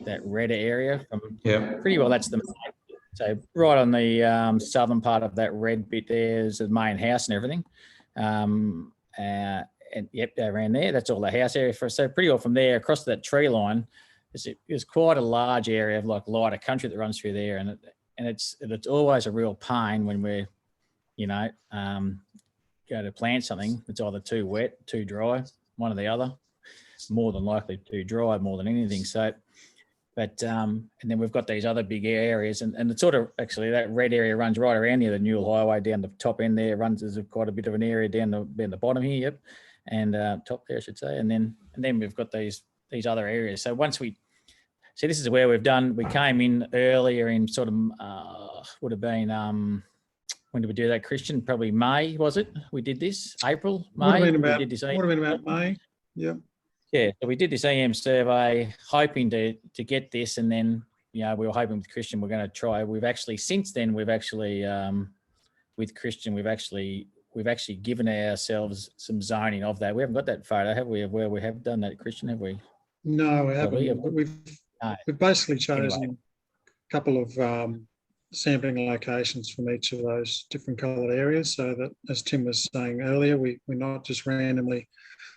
that red area pretty well, that's the main. So right on the southern part of that red bit there is the main house and everything. And around there, that's all the house area for us. So pretty well from there across to that tree line, there's quite a large area of like lighter country that runs through there, and it's always a real pain when we're, go to plant something. It's either too wet, too dry, one or the other. More than likely too dry more than anything. So and then we've got these other big areas, and it's sort of actually that red area runs right around near the Newell Highway down the top end there. Runs there's quite a bit of an area down the bottom here, yep, and top there I should say, and then we've got these other areas. So once we see, this is where we came in earlier in sort of would have been when did we do that, Christian? Probably May, was it? We did this April, May. Would have we did this. been about May. Yep. Yeah, so we did this EM survey, hoping to get this, and then we were hoping with Christian we're going to try. We've actually since then with Christian we've actually given ourselves some zoning of that. We haven't got that photo, have we? Of where we have done that, Christian? Have we? No, we haven't. But we've basically chosen a couple of sampling locations from each of those different coloured areas, so that, as Tim was saying earlier, we're not just randomly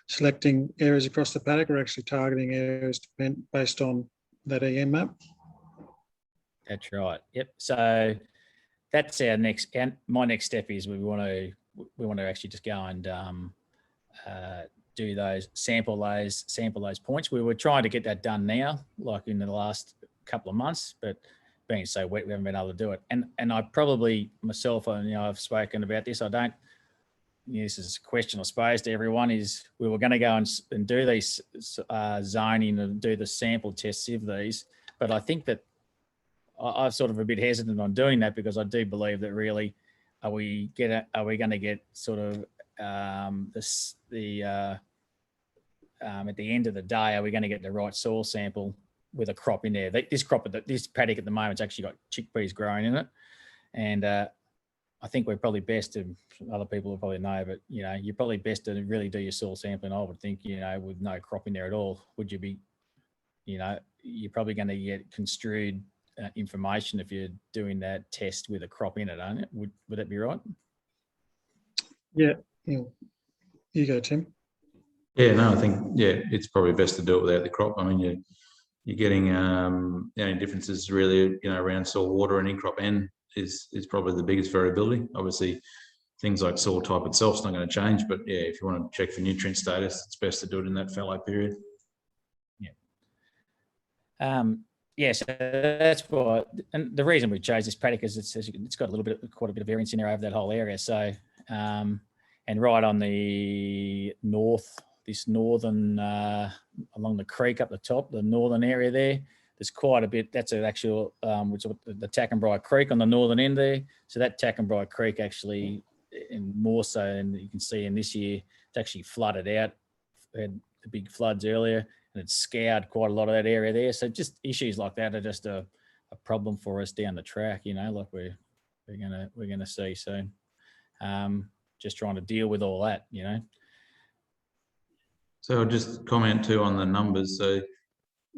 selecting areas across the paddock. We're actually targeting areas based on that EM map. That's right. Yep. So that's our next. And my next step is we want to actually just go and do those sample those points. We were trying to get that done now, like in the last couple of months, but being so wet, we haven't been able to do it. And I probably myself, I've spoken about this. I don't. This is a question I suppose to everyone, is we were going to go and do these zoning and do the sample tests of these, but I think that I'm sort of a bit hesitant on doing that, because I do believe that really are we going to get sort of at the end of the day, are we going to get the right soil sample with a crop in there? This paddock at the moment's actually got chickpeas growing in it, and I think we're probably best to, other people will probably know, but you're probably best to really do your soil sampling. I would think, with no crop in there at all, would you be, you're probably going to get construed information if you're doing that test with a crop in it, aren't it? Would that be right? Yeah. You go, Tim. Yeah, no, I think it's probably best to do it without the crop. I mean, you're getting the only differences really, around soil water and in crop N is probably the biggest variability. Obviously, things like soil type itself is not going to change, but if you want to check for nutrient status, it's best to do it in that fallow period. Yeah. So that's why, and the reason we chose this paddock is it's got quite a bit of variance in there over that whole area. So, and right on the northern along the creek up the top, the northern area there's quite a bit. That's an actual which is the Tackenbriar Creek on the northern end there. So that Tackenbriar Creek actually, and more so, and you can see in this year, it's actually flooded out. We had the big floods earlier, and it's scoured quite a lot of that area there. So just issues like that are just a problem for us down the track, like we're gonna see. So just trying to deal with all that, So I'll just comment too on the numbers. So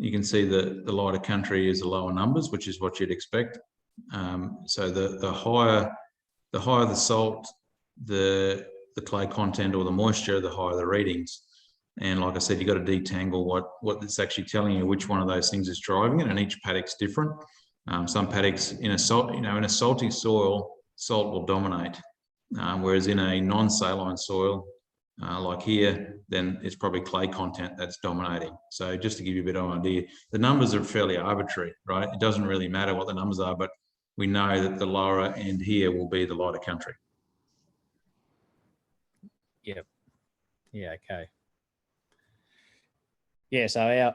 you can see that the lighter country is the lower numbers, which is what you'd expect. So the higher the salt, the clay content or the moisture, the higher the readings. And like I said, you've got to detangle what it's actually telling you, which one of those things is driving it, and each paddock's different. Some paddocks in a salty soil, salt will dominate, whereas in a non-saline soil, like here, then it's probably clay content that's dominating. So just to give you a bit of an idea, the numbers are fairly arbitrary, right? It doesn't really matter what the numbers are, but we know that the lower end here will be the lighter country. Yep. Yeah, okay. Yeah, so I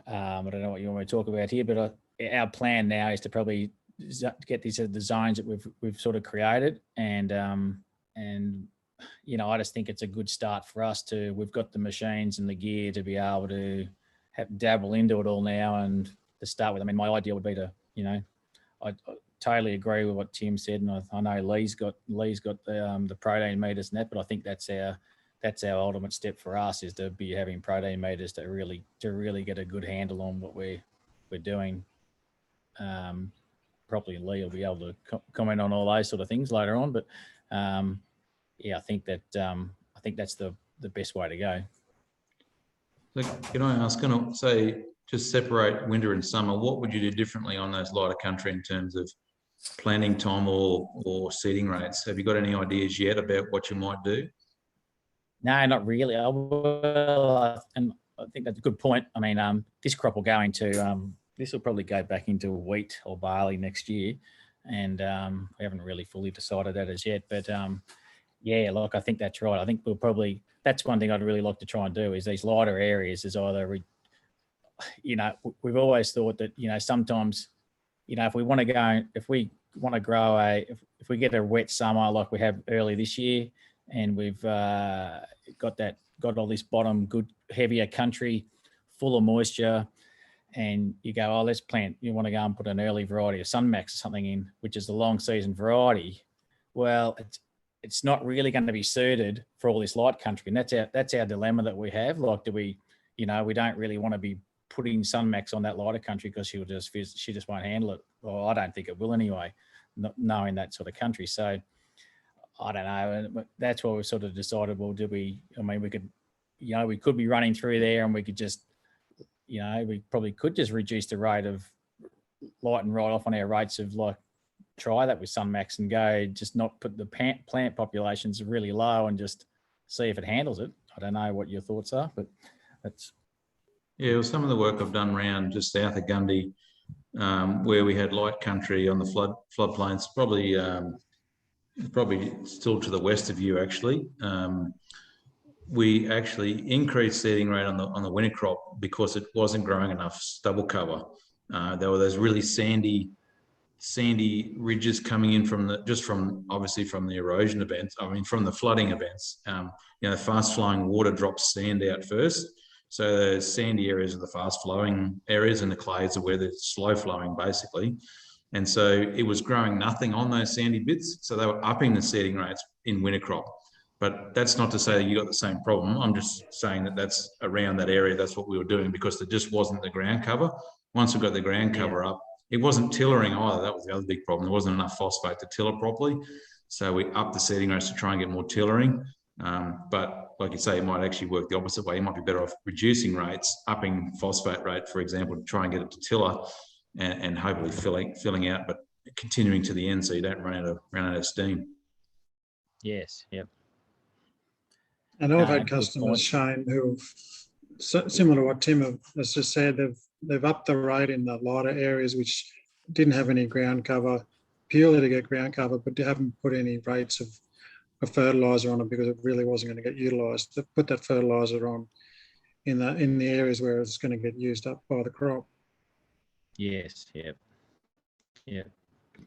don't know what you want me to talk about here, but our plan now is to probably get these the zones that we've sort of created, and I just think it's a good start for us we've got the machines and the gear to be able to dabble into it all now and to start with. I mean, my idea would be to, I totally agree with what Tim said, and I know Lee's got the protein meters and that, but I think that's our ultimate step for us, is to be having protein meters to really get a good handle on what we're doing. Probably Lee will be able to comment on all those sort of things later on, but I think that's the best way to go. So can I ask, say, just separate winter and summer, what would you do differently on those lighter country in terms of planting time or seeding rates? Have you got any ideas yet about what you might do? No, not really. And think that's a good point. I mean, this crop will go into, this will probably go back into wheat or barley next year. And we haven't really fully decided that as yet. But yeah, look, I think that's right. I think we'll probably, that's one thing I'd really like to try and do is these lighter areas is either, you know, we've always thought that, you know, sometimes, you know, if we want to go, if we want to grow if we get a wet summer like we have early this year, and we've got all this bottom good heavier country full of moisture, and you go, oh, let's plant, you want to go and put an early variety of Sunmax or something in, which is the long season variety. Well, it's not really going to be suited for all this light country. And that's our dilemma that we have. Like, do we, you know, we don't really want to be putting Sunmax on that lighter country because she just won't handle it. Well, I don't think it will anyway, not knowing that sort of country. So I don't know. That's why we sort of decided, well, we could, you know, we could be running through there and we could just, you know, we probably could just reduce the rate of lighten right off on our rates of like, try that with Sunmax and go, just not put the plant populations really low and just see if it handles it. I don't know what your thoughts are, but that's. Yeah, well, some of the work I've done around just south of Gundy, where we had light country on the floodplains, probably still to the west of you actually. We actually increased seeding rate on the winter crop because it wasn't growing enough stubble cover. There were those really sandy ridges coming in obviously from the erosion events. I mean, from the flooding events. You know, fast flowing water drops sand out first. So the sandy areas are the fast flowing areas and the clays are where they're slow flowing basically. And so it was growing nothing on those sandy bits. So they were upping the seeding rates in winter crop. But that's not to say that you got the same problem. I'm just saying that that's around that area. That's what we were doing because there just wasn't the ground cover. Once we got the ground cover up, it wasn't tillering either. That was the other big problem. There wasn't enough phosphate to till it properly. So we upped the seeding rates to try and get more tillering. But like you say, it might actually work the opposite way. You might be better off reducing rates, upping phosphate rate, for example, to try and get it to tiller and hopefully filling out, but continuing to the end so you don't run out of steam. Yes, yep. And I've had customers, Shane, who, similar to what Tim has just said, they've upped the rate in the lighter areas which didn't have any ground cover, purely to get ground cover, but they haven't put any rates of fertiliser on it because it really wasn't going to get utilised. To put that fertiliser on in the areas where it's going to get used up by the crop. Yes, yep.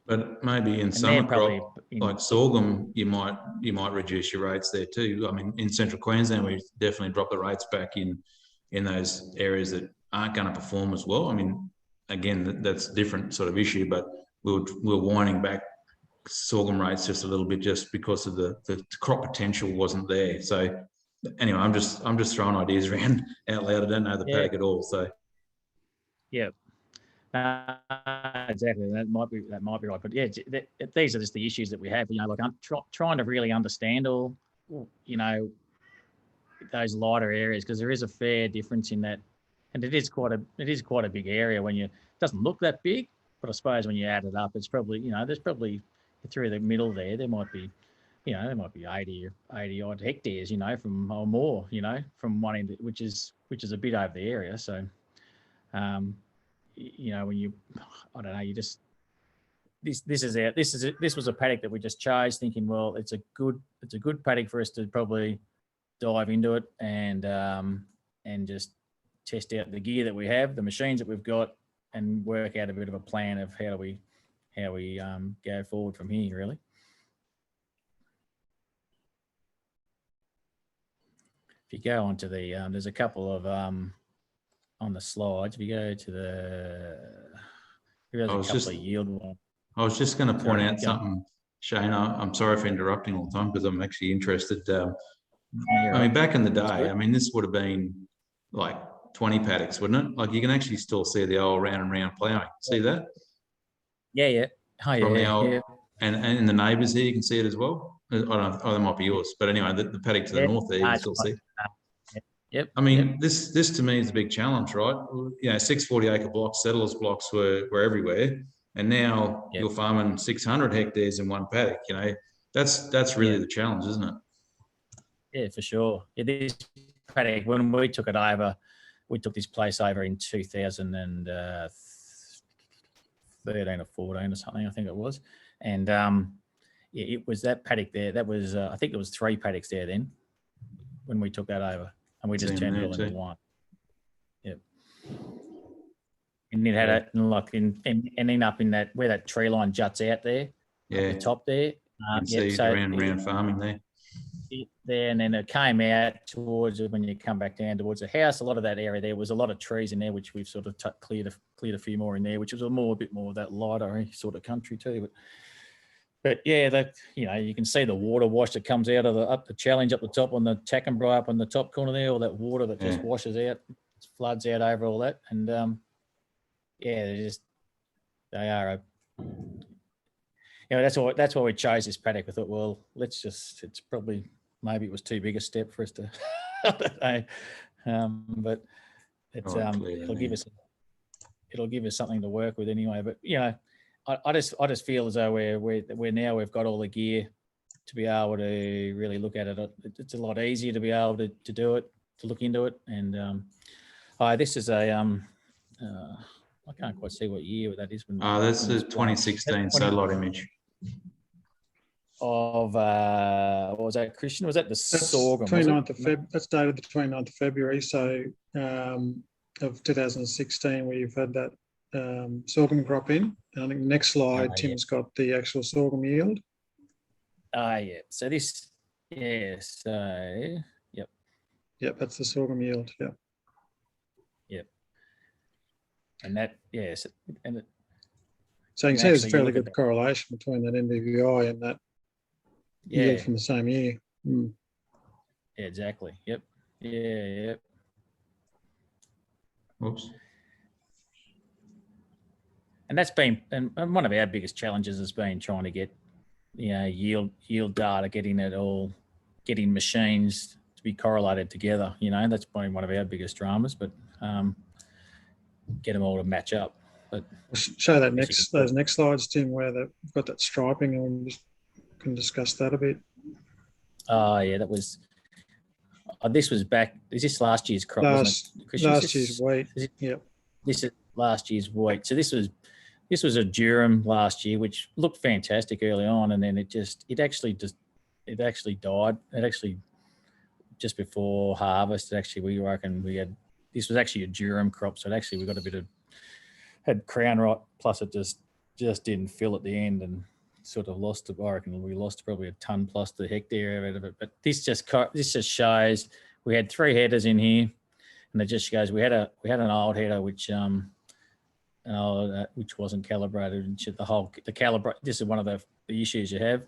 But maybe in summer crop, like sorghum, you might reduce your rates there too. I mean, in central Queensland, we definitely drop the rates back in those areas that aren't going to perform as well. I mean, again, that's a different sort of issue, but we're winding back sorghum rates just a little bit just because of the crop potential wasn't there. So anyway, I'm just throwing ideas around out loud. I don't know the paddock at all. So yeah. Exactly, that might be right, but yeah, these are just the issues that we have. You know, like I'm trying to really understand all, you know, those lighter areas because there is a fair difference in that, and it is quite a big area when it doesn't look that big, but I suppose when you add it up, it's probably, you know, there's probably through the middle there might be, you know, there might be 80 odd hectares, you know, from or more, you know, from one end, which is a bit over the area, so. You know, when I don't know, you just this was a paddock that we just chose, thinking, well, it's a good paddock for us to probably dive into it and just test out the gear that we have, the machines that we've got, and work out a bit of a plan of how we go forward from here, really. If you go onto the, there's a couple of on the slides. If you go to I was just going to point out something, Shane. I'm sorry for interrupting all the time because I'm actually interested. I mean, back in the day, I mean, this would have been like 20 paddocks, wouldn't it? Like you can actually still see the old round and round ploughing. See that? Yeah. Oh, yeah. And the neighbours here, you can see it as well. I don't know. Oh, that might be yours. But anyway, the paddock to the north there, you can still see. Yep. I mean, this to me is a big challenge, right? You know, 640 acre blocks, settlers blocks were everywhere, and now you're farming 600 hectares in one paddock. You know, that's really the challenge, isn't it? Yeah, for sure. Yeah, this paddock, when we took it over, we took this place over in 2013 or 14 or something, I think it was. And yeah, it was that paddock there. That was, I think there was 3 paddocks there then when we took that over, and we just turned it all into one. Yep. And it had a, like ending up in that, where that tree line juts out there, at the top there. You can see so round farming there. There, and then it came out towards when you come back down towards the house. A lot of that area there was a lot of trees in there, which we've sort of cleared a few more in there, which was a bit more of that lighter sort of country too. But yeah, that, you know, you can see the water wash that comes out of the challenge up the top on the Tackenbray up on the top corner there, all that water that just washes out, floods out over all that, and yeah, they are you know, that's why we chose this paddock. We thought, well, it's probably, maybe it was too big a step for us to, I don't know. But it's, it'll give us something to work with anyway. But, you know, I just feel as though we're now, we've got all the gear to be able to really look at it. It's a lot easier to be able to do it, to look into it. And this is a, I can't quite see what year that is. That's the 2016 satellite image. Of what was that, Christian? Was that the sorghum? 29th of Feb. That's dated the 29th of February. So of 2016, we've had that sorghum crop in. And I think the next slide, Tim's got the actual sorghum yield. Yeah. So this, Yep, that's the sorghum yield. Yep. Yep. And that, yes, and so you can see there's a fairly good correlation between that NDVI and that yield from the same year. Mm. Yeah, exactly. Yep. Yeah. Oops. And that's been, and one of our biggest challenges has been trying to get, you know, yield data, getting machines to be correlated together. You know, that's been one of our biggest dramas, but get them all to match up. But show that those next slides, Tim, where they've got that striping, and we can discuss that a bit. Oh yeah, that was. This was back. Is this last year's crop? Last year's wheat. Yep. This is last year's wheat. So this was a durum last year, which looked fantastic early on, and then it actually died. It actually just before harvest. We reckon this was actually a durum crop, so we got a bit of had crown rot, plus it just didn't fill at the end, and sort of lost. I reckon we lost probably a ton plus the hectare out of it. But this just shows we had 3 headers in here, and it just shows we had an old header which wasn't calibrated, and the calibrate. This is one of the issues you have.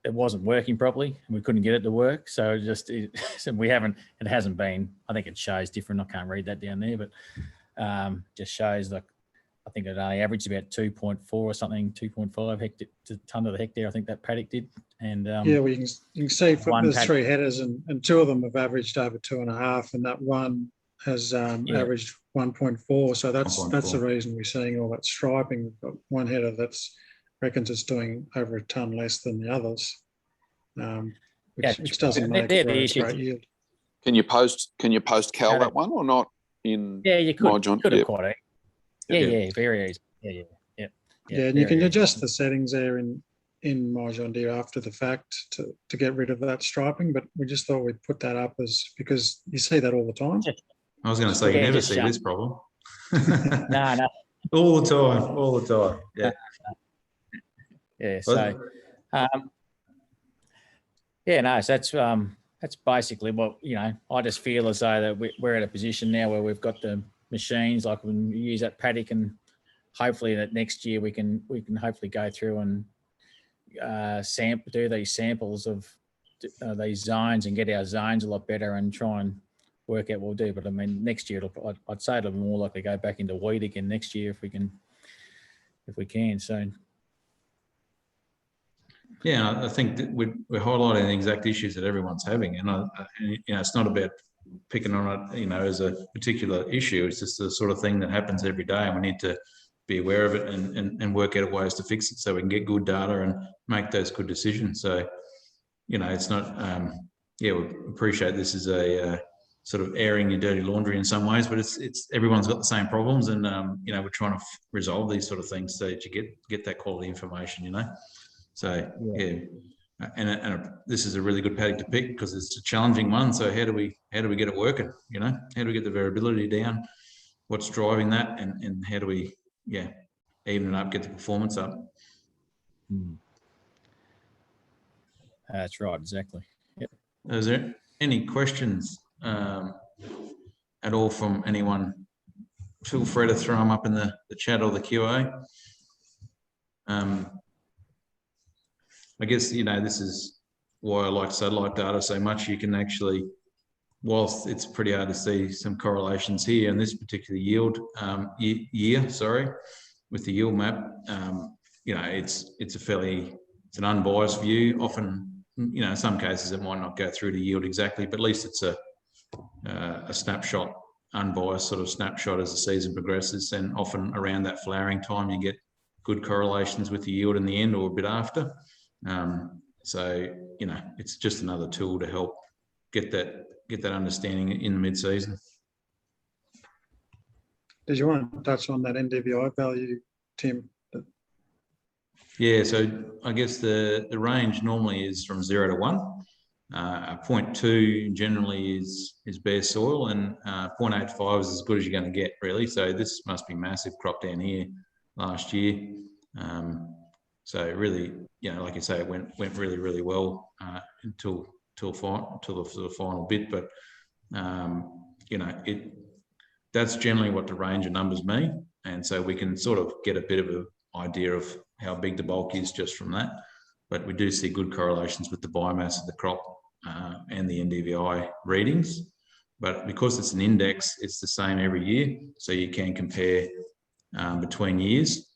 It wasn't working properly, and we couldn't get it to work. So it hasn't been. I think it shows different. I can't read that down there, but just shows like I think it only averaged about 2.4 or something, 2.5 hectare to ton of the hectare. I think that paddock did. And well, you can see there's 3 headers, and 2 of them have averaged over 2.5, and that one has averaged 1.4. So that's the reason we're seeing all that striping. We've got one header that's reckons it's doing over a ton less than the others, which doesn't make it a great yield. Can you post Cal that one or not? In you could. John? Could have quite. Yeah, very easy. Yeah, and you can adjust the settings there in Mahjong Deere after the fact to get rid of that striping. But we just thought we'd put that up because you see that all the time. I was going to say you never see this problem. No. All the time. Yeah. Yeah. So, so that's basically what, you know, I just feel as though that we're at a position now where we've got the machines, like we can use that paddock, and hopefully that next year we can hopefully go through and do these samples of these zones and get our zones a lot better and try and work out what we'll do. But I mean, next year I'd say it'll be more likely go back into wheat again next year if we can. So. Yeah, I think that we're highlighting the exact issues that everyone's having, and you know, it's not about picking on it, you know, as a particular issue. It's just the sort of thing that happens every day, and we need to be aware of it and work out ways to fix it so we can get good data and make those good decisions. So, you know, it's not yeah, we appreciate this is a sort of airing your dirty laundry in some ways, but it's everyone's got the same problems, and you know, we're trying to resolve these sort of things so that you get that quality information, you know. So yeah, and this is a really good paddock to pick because it's a challenging one. So how do we get it working? You know, how do we get the variability down? What's driving that, and how do we even it up, get the performance up? That's right, exactly. Yep. Is there any questions at all from anyone? Feel free to throw them up in the chat or the QA. I guess, you know, this is why I like satellite data so much. You can actually, whilst it's pretty hard to see some correlations here in this particular yield year, with the yield map, you know, it's an unbiased view. Often, you know, in some cases it might not go through to yield exactly, but at least it's a snapshot, unbiased sort of snapshot as the season progresses. And often around that flowering time, you get good correlations with the yield in the end or a bit after. So, you know, it's just another tool to help get that understanding in the mid-season. Did you want to touch on that NDVI value, Tim? Yeah, so I guess the range normally is from 0 to 1. 0.2 generally is bare soil, and 0.85 is as good as you're going to get, really. So this must be massive crop down here last year. So really, you know, like you say, it went really, really well until the final bit. But you know, that's generally what the range of numbers mean, and so we can sort of get a bit of an idea of how big the bulk is just from that. But we do see good correlations with the biomass of the crop and the NDVI readings. But because it's an index, it's the same every year, so you can compare between years.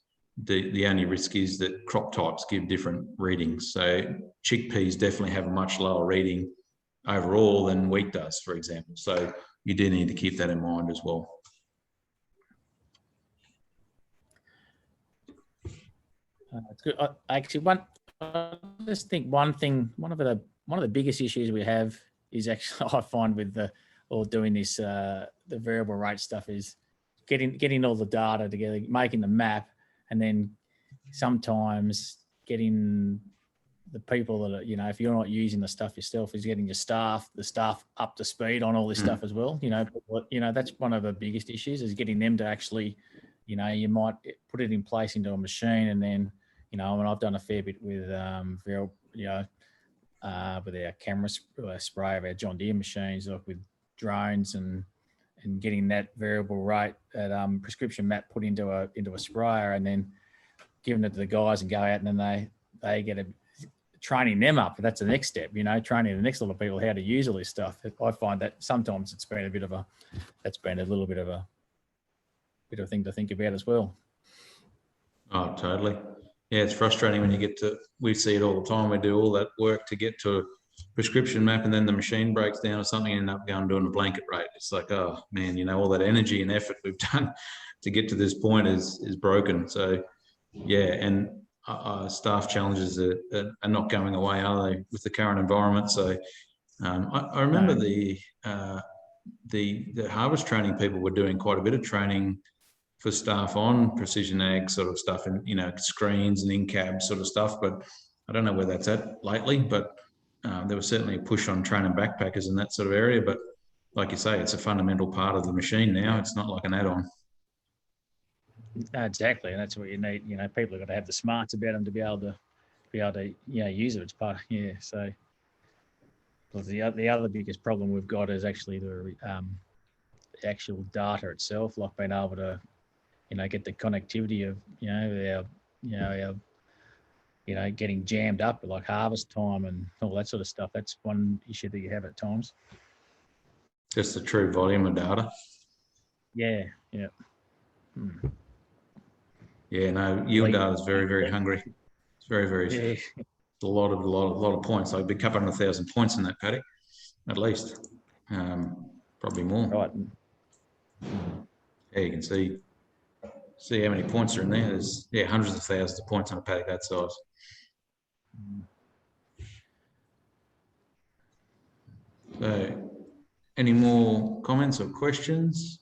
The only risk is that crop types give different readings. So chickpeas definitely have a much lower reading overall than wheat does, for example. So you do need to keep that in mind as well. That's good. Actually, I just think one of the biggest issues we have is actually, I find with doing this the variable rate stuff, is getting all the data together, making the map, and then sometimes getting the people that are, you know, if you're not using the stuff yourself, is getting the staff up to speed on all this stuff as well. You know, that's one of the biggest issues, is getting them to actually, you know, you might put it in place into a machine, and then, you know, and I've done a fair bit with with our camera spray of our John Deere machines, like with drones and getting that variable rate, that prescription map put into a sprayer, and then giving it to the guys and go out, and then they get training them up. That's the next step, you know, training the next lot of people how to use all this stuff. I find that sometimes it's been a little bit of a thing to think about as well. Oh, totally. Yeah, it's frustrating when we see it all the time. We do all that work to get to a prescription map, and then the machine breaks down or something, and end up going doing a blanket rate. It's like, oh man, you know, all that energy and effort we've done to get to this point is broken. So yeah, and staff challenges are not going away, are they, with the current environment? So I remember the harvest training people were doing quite a bit of training for staff on precision ag sort of stuff, and, you know, screens and in-cab sort of stuff, but I don't know where that's at lately. But there was certainly a push on training backpackers in that sort of area. But like you say, it's a fundamental part of the machine now. It's not like an add-on. Exactly, and that's what you need. You know, people have got to have the smarts about them to be able to you know, use it. It's part, yeah. So the other biggest problem we've got is actually the actual data itself, like being able to, you know, get the connectivity of, getting jammed up like harvest time and all that sort of stuff. That's one issue that you have at times. Just the true volume of data. Yeah. Yeah, no, yield data is very, very hungry. It's very, very, it's a lot of points. Like a couple 100,000 points in that paddock, at least. Probably more. Right. Yeah, you can see how many points are in there. There's hundreds of thousands of points on a paddock that size. So, any more comments or questions?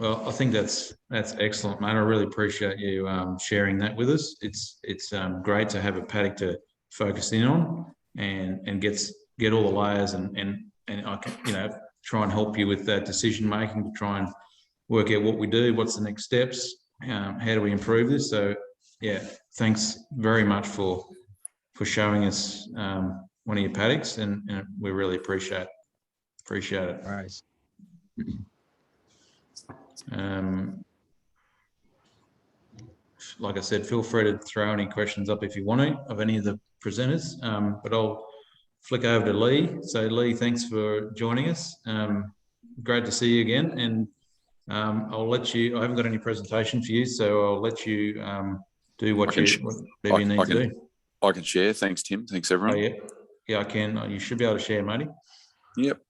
Well, I think that's excellent, mate. I really appreciate you sharing that with us. It's great to have a paddock to focus in on and get all the layers and I can try and help you with that decision making to try and work out what we do, what's the next steps, how do we improve this. So yeah, thanks very much for showing us one of your paddocks, and we really appreciate it. Right. Like I said, feel free to throw any questions up if you want to of any of the presenters, but I'll flick over to Lee. So Lee, thanks for joining us. Great to see you again, and I'll let you, I haven't got any presentation for you, so I'll let you do whatever you need to do. I can share. Thanks, Tim. Thanks, everyone. Oh, yeah, I can. You should be able to share, matey. Yep.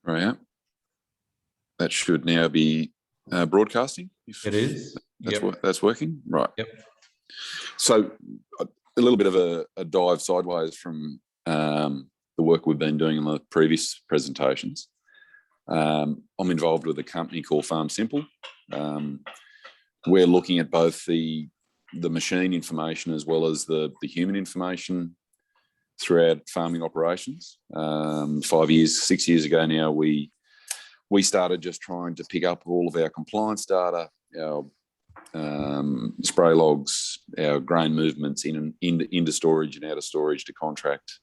Right. That should now be broadcasting. It is. That's working. Right. Yep. So a little bit of a dive sideways from the work we've been doing in the previous presentations. I'm involved with a company called Farm Simple. We're looking at both the machine information as well as the human information throughout farming operations. 6 years ago now, we started just trying to pick up all of our compliance data, our spray logs, our grain movements into storage and out of storage to contract,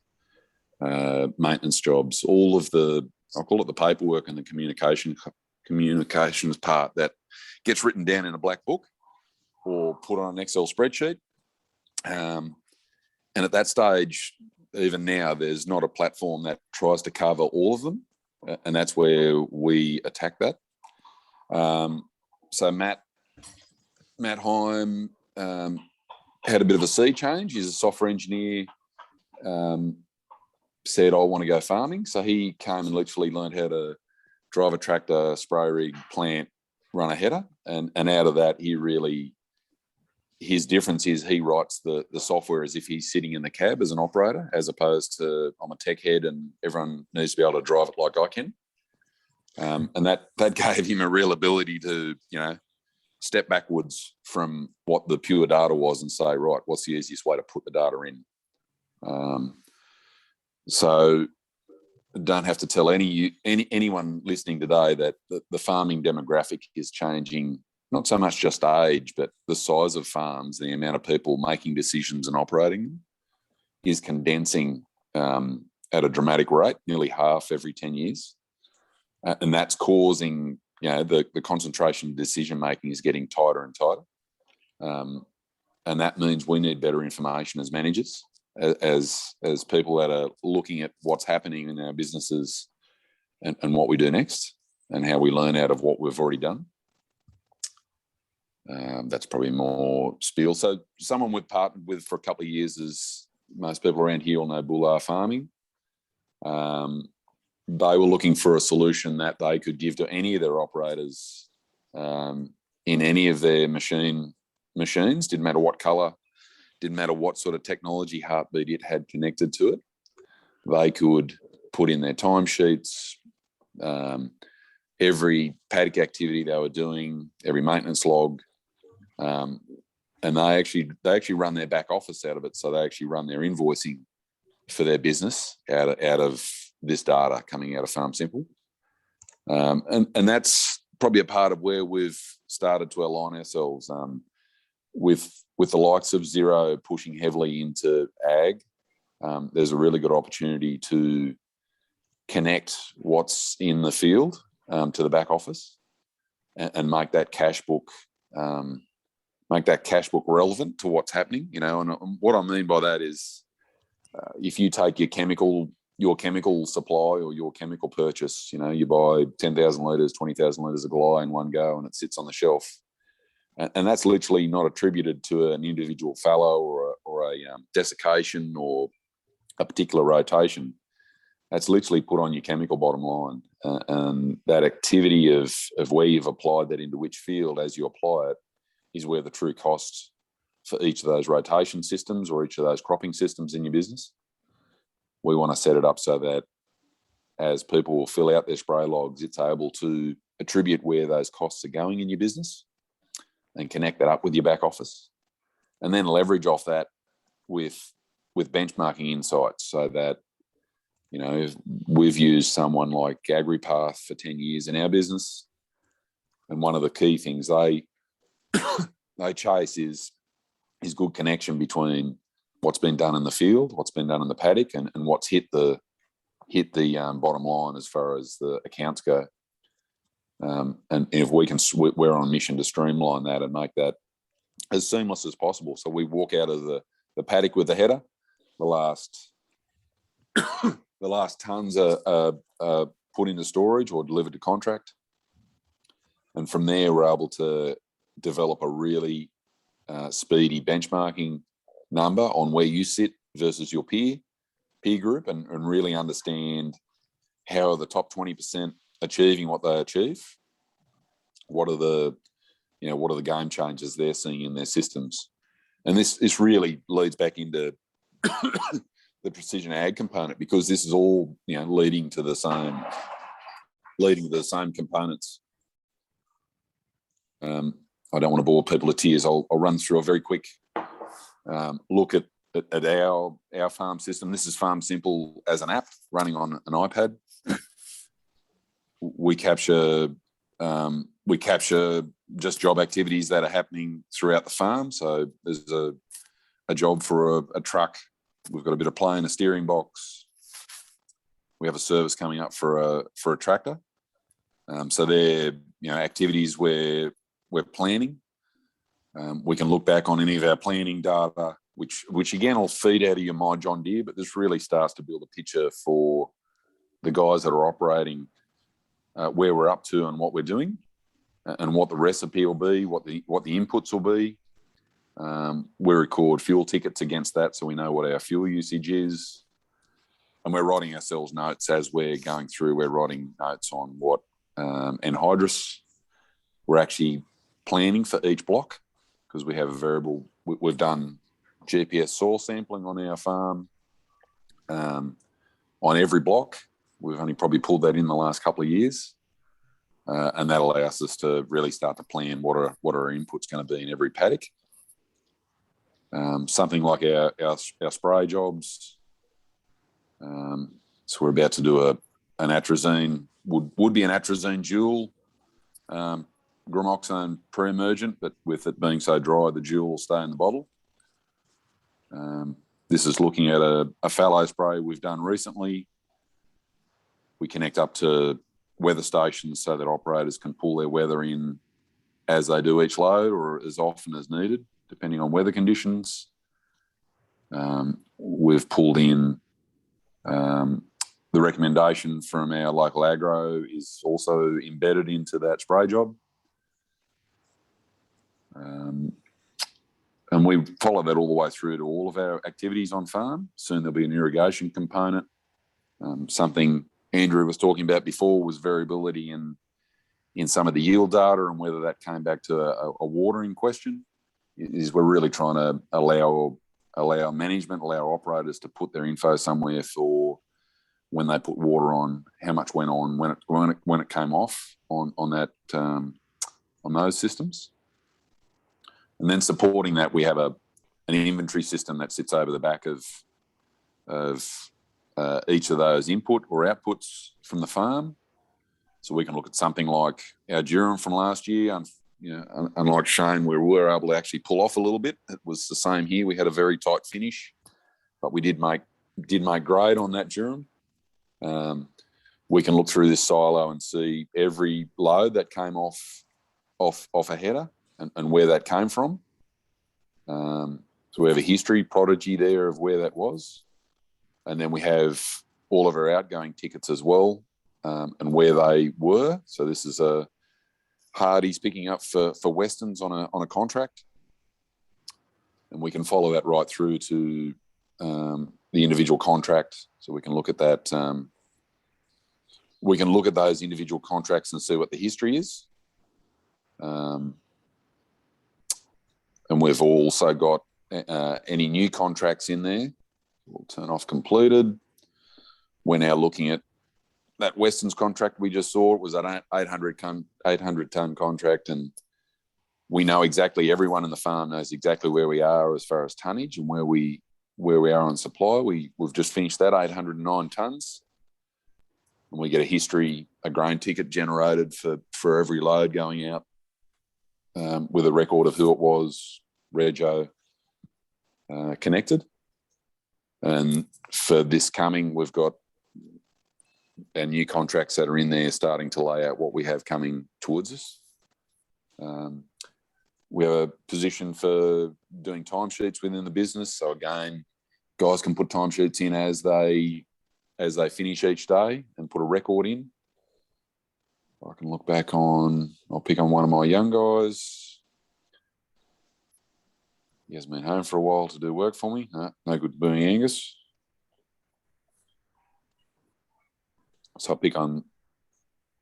maintenance jobs, all of I'll call it the paperwork and the communications part that gets written down in a black book or put on an Excel spreadsheet. And at that stage, even now, there's not a platform that tries to cover all of them. And that's where we attack that. So Matt Heim had a bit of a sea change. He's a software engineer, said, I want to go farming. So he came and literally learned how to drive a tractor, spray rig, plant, run a header. And out of that, his difference is he writes the software as if he's sitting in the cab as an operator, as opposed to I'm a tech head and everyone needs to be able to drive it like I can. And that gave him a real ability to, step backwards from what the pure data was and say, right, what's the easiest way to put the data in? So don't have to tell anyone listening today that the farming demographic is changing, not so much just age, but the size of farms, the amount of people making decisions and operating them is condensing at a dramatic rate, nearly half every 10 years. And that's causing, the concentration decision-making is getting tighter and tighter. And that means we need better information as managers, as people that are looking at what's happening in our businesses and what we do next and how we learn out of what we've already done. That's probably more spiel. So someone we've partnered with for a couple of years is, most people around here will know Bullar Farming. They were looking for a solution that they could give to any of their operators in any of their machines. Didn't matter what colour, didn't matter what sort of technology heartbeat it had connected to it. They could put in their timesheets, every paddock activity they were doing, every maintenance log, and they actually run their back office out of it. So they actually run their invoicing for their business out of this data coming out of Farm Simple, and that's probably a part of where we've started to align ourselves with the likes of Zero pushing heavily into ag. There's a really good opportunity to connect what's in the field to the back office and make that cash book relevant to what's happening. And what I mean by that is if you take your chemical supply or your chemical purchase, you buy 10,000 litres, 20,000 litres of Gly in one go and it sits on the shelf. And that's literally not attributed to an individual fallow or a desiccation or a particular rotation. That's literally put on your chemical bottom line. And that activity of where you've applied that into which field as you apply it is where the true costs for each of those rotation systems or each of those cropping systems in your business. We want to set it up so that as people will fill out their spray logs, it's able to attribute where those costs are going in your business and connect that up with your back office. And then leverage off that with benchmarking insights so that, you know, if we've used someone like AgriPath for 10 years in our business, and one of the key things they chase is good connection between what's been done in the field, what's been done in the paddock, and what's hit the bottom line as far as the accounts go. And if we can, we're on a mission to streamline that and make that as seamless as possible. So we walk out of the paddock with the header. The last tons are put into storage or delivered to contract, and from there we're able to develop a really speedy benchmarking number on where you sit versus your peer group, and really understand how are the top 20% achieving what they achieve. What are the game changers they're seeing in their systems? And this really leads back into the precision ag component, because this is all, you know, leading to the same components. I don't want to bore people to tears. I'll run through a very quick look at our farm system. This is Farm Simple as an app running on an iPad. We capture just job activities that are happening throughout the farm. So there's a job for a truck. We've got a bit of play in a steering box. We have a service coming up for a tractor. So they're, you know, activities where we're planning. We can look back on any of our planning data, which again will feed out of your My John Deere, but this really starts to build a picture for the guys that are operating, where we're up to and what we're doing, and what the recipe will be, what the inputs will be. We record fuel tickets against that, so we know what our fuel usage is, and we're writing ourselves notes as we're going through. We're writing notes on what anhydrous we're actually planning for each block, because we have a variable. We've done GPS soil sampling on our farm on every block. We've only probably pulled that in the last couple of years, and that allows us to really start to plan what our input's going to be in every paddock. Something like our spray jobs. So we're about to do an atrazine, would be an atrazine dual, gramoxone pre-emergent, but with it being so dry, the dual will stay in the bottle. This is looking at a fallow spray we've done recently. We connect up to weather stations so that operators can pull their weather in as they do each load, or as often as needed, depending on weather conditions. We've pulled in the recommendation from our local agro is also embedded into that spray job. And we follow that all the way through to all of our activities on farm. Soon there'll be an irrigation component. Something Andrew was talking about before was variability in some of the yield data, and whether that came back to a watering question. Is we're really trying to allow management, allow operators to put their info somewhere for when they put water on, how much went on, when it came off on those systems. And then supporting that, we have an inventory system that sits over the back of each of those input or outputs from the farm. So we can look at something like our durum from last year. You know, unlike Shane, where we were able to actually pull off a little bit, it was the same here. We had a very tight finish, but we did make grade on that durum. We can look through this silo and see every load that came off a header and where that came from. So we have a history prodigy there of where that was. And then we have all of our outgoing tickets as well, and where they were. So this is a Hardy's picking up for Westerns on a contract. And we can follow that right through to the individual contract. So we can look at that we can look at those individual contracts and see what the history is. And we've also got any new contracts in there. We'll turn off completed. We're now looking at that Western's contract we just saw. It was an 800 ton contract, and we know exactly, everyone in the farm knows exactly where we are as far as tonnage and where we are on supply. We've just finished that 809 tons, and we get a grain ticket generated for every load going out, with a record of who it was, rego, connected. And for this coming, we've got our new contracts that are in there starting to lay out what we have coming towards us. We have a position for doing timesheets within the business. So again, guys can put timesheets in as they finish each day and put a record in. I can look back on, I'll pick on one of my young guys. He hasn't been home for a while to do work for me. No good being Angus. So I'll pick on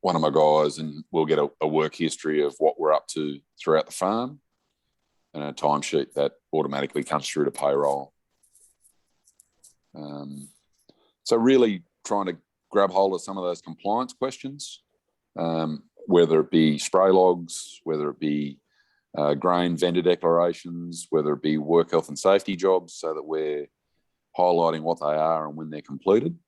one of my guys, and we'll get a work history of what we're up to throughout the farm, and a timesheet that automatically comes through to payroll. So really trying to grab hold of some of those compliance questions, whether it be spray logs, whether it be grain vendor declarations, whether it be work health and safety jobs, so that we're highlighting what they are and when they're completed.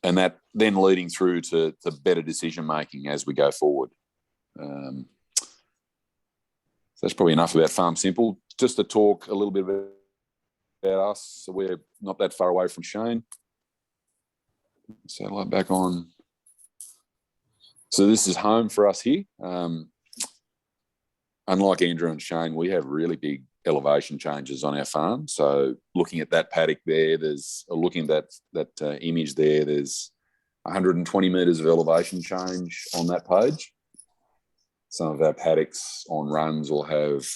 And that then leading through to better decision making as we go forward. So that's probably enough about Farm Simple. Just to talk a little bit about us. So we're not that far away from Shane. Satellite back on. So this is home for us here. Unlike Andrew and Shane, we have really big elevation changes on our farm. So looking at that paddock there, looking at that image there, there's 120 metres of elevation change on that page. Some of our paddocks on runs will have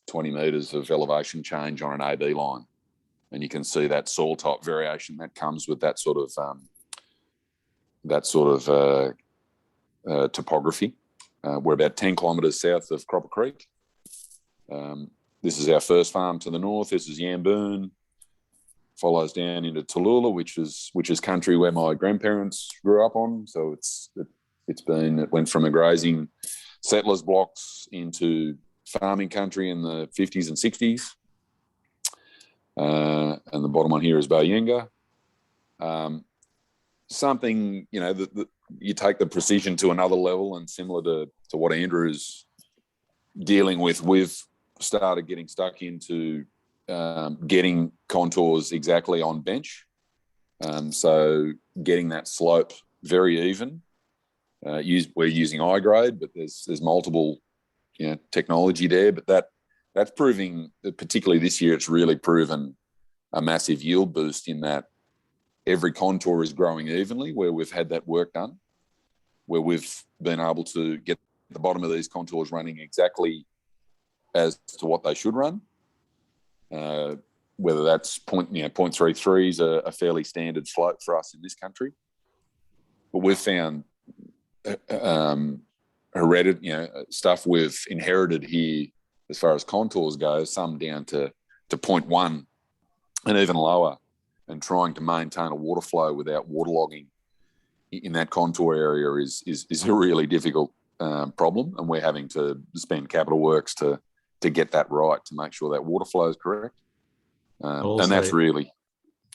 20 metres of elevation change on an AB line. And you can see that soil type variation that comes with that sort of topography. We're about 10 kilometres south of Cropper Creek. This is our first farm to the north. This is Yamboon. Follows down into Tallulah, which is country where my grandparents grew up on. So it went from a grazing settlers blocks into farming country in the 50s and 60s. And the bottom one here is Bayenga. Something, you take the precision to another level, and similar to what Andrew's dealing with, we've started getting stuck into getting contours exactly on bench. So getting that slope very even. We're using I-grade, but there's multiple technology there. But that's proving, particularly this year, it's really proven a massive yield boost in that every contour is growing evenly where we've had that work done, where we've been able to get the bottom of these contours running exactly as to what they should run. Whether that's 0.33 is a fairly standard slope for us in this country. But we've found stuff we've inherited here as far as contours go, some down to 0.1 and even lower, and trying to maintain a water flow without waterlogging in that contour area is a really difficult problem, and we're having to spend capital works to get that right, to make sure that water flow is correct. And that's really,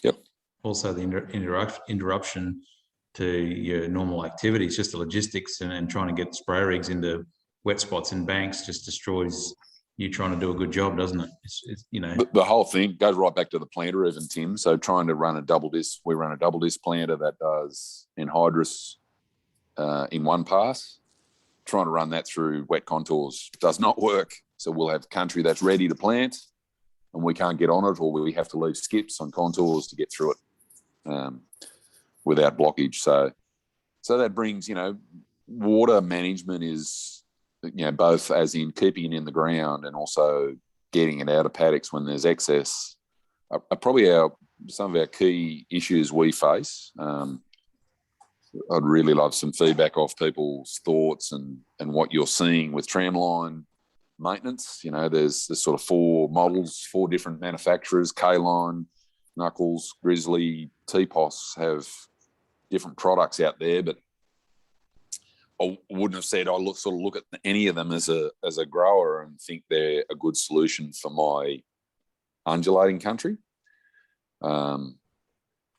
yep. Also the interruption to your normal activities, just the logistics and trying to get spray rigs into wet spots and banks just destroys you trying to do a good job, doesn't it? It's The whole thing goes right back to the planter even, Tim. So trying to run a double disc, we run a double disc planter that does anhydrous in one pass. Trying to run that through wet contours does not work. So we'll have country that's ready to plant and we can't get on it, or we have to leave skips on contours to get through it without blockage. So that brings, water management is, both as in keeping it in the ground and also getting it out of paddocks when there's excess, are probably some of our key issues we face. I'd really love some feedback off people's thoughts and what you're seeing with tramline maintenance. You know, there's sort of 4 models, 4 different manufacturers, K-Line, Knuckles, Grizzly, T-Pos have different products out there, but I wouldn't have said I look at any of them as a grower and think they're a good solution for my undulating country.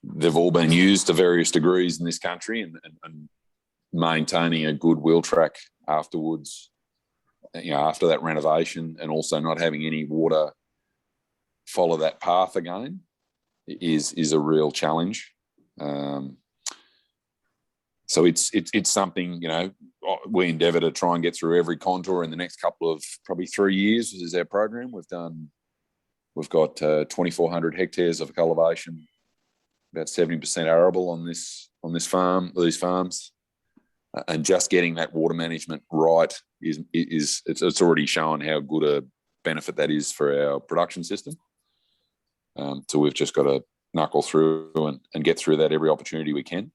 They've all been used to various degrees in this country, and maintaining a good wheel track afterwards, you know, after that renovation, and also not having any water follow that path again is a real challenge. So it's something, you know, we endeavour to try and get through every contour in the next couple of probably 3 years is our program. We've got 2,400 hectares of cultivation, about 70% arable on these farms, and just getting that water management right it's already shown how good a benefit that is for our production system. So we've just got to knuckle through and get through that every opportunity we can.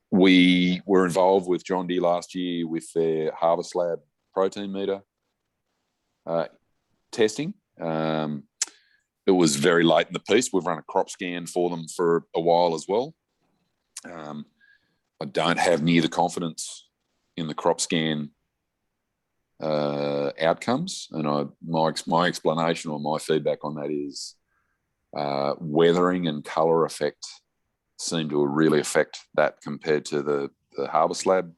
We were involved with John Deere last year with their Harvest Lab protein meter testing. It was very late in the piece. We've run a crop scan for them for a while as well. I don't have near the confidence in the crop scan outcomes, and my explanation or my feedback on that is weathering and colour effect seem to really affect that compared to the Harvest Lab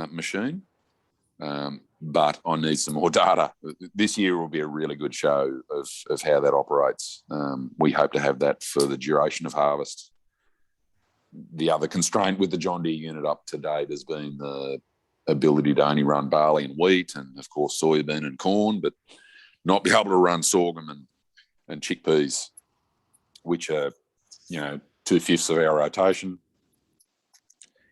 machine. But I need some more data. This year will be a really good show of how that operates. We hope to have that for the duration of harvest. The other constraint with the John Deere unit up to date has been the ability to only run barley and wheat, and of course soybean and corn, but not be able to run sorghum and chickpeas, which are, you know, 2/5 of our rotation,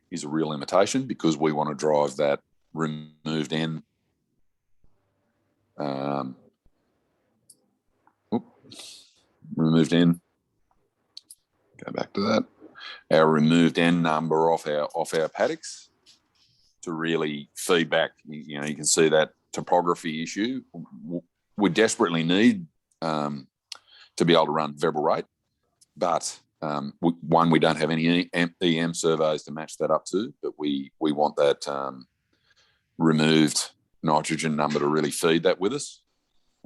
is a real limitation because we want to drive that removed N. Removed N. Go back to that. Our removed N number off our paddocks to really feedback. You know, you can see that topography issue. We desperately need to be able to run variable rate, but we don't have any EM surveys to match that up to, but we want that removed nitrogen number to really feed that with us.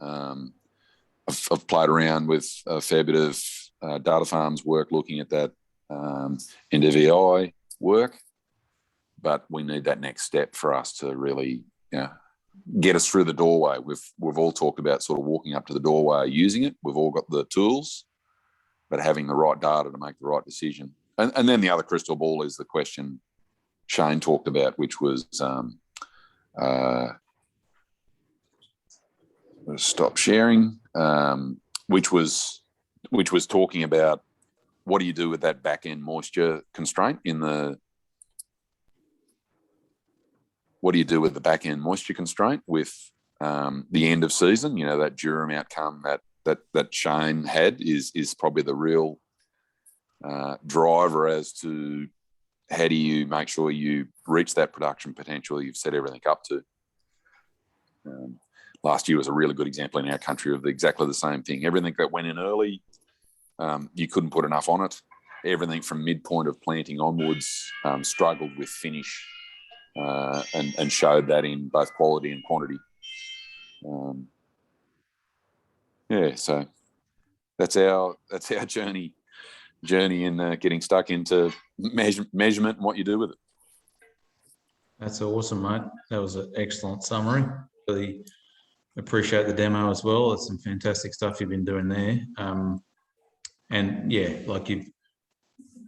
I've played around with a fair bit of DataFarm's work looking at that NDVI work, but we need that next step for us to really, you know, get us through the doorway. We've all talked about sort of walking up to the doorway, using it. We've all got the tools, but having the right data to make the right decision. And then the other crystal ball is the question Shane talked about, which was stop sharing, which was talking about what do you do with that back end moisture constraint what do you do with the back end moisture constraint with the end of season? You know, that durum outcome that Shane had is probably the real driver as to how do you make sure you reach that production potential you've set everything up to. Last year was a really good example in our country of exactly the same thing. Everything that went in early, you couldn't put enough on it. Everything from midpoint of planting onwards struggled with finish and showed that in both quality and quantity. So that's our journey in getting stuck into measurement and what you do with it. That's awesome, mate. That was an excellent summary. Really appreciate the demo as well. It's some fantastic stuff you've been doing there. And yeah,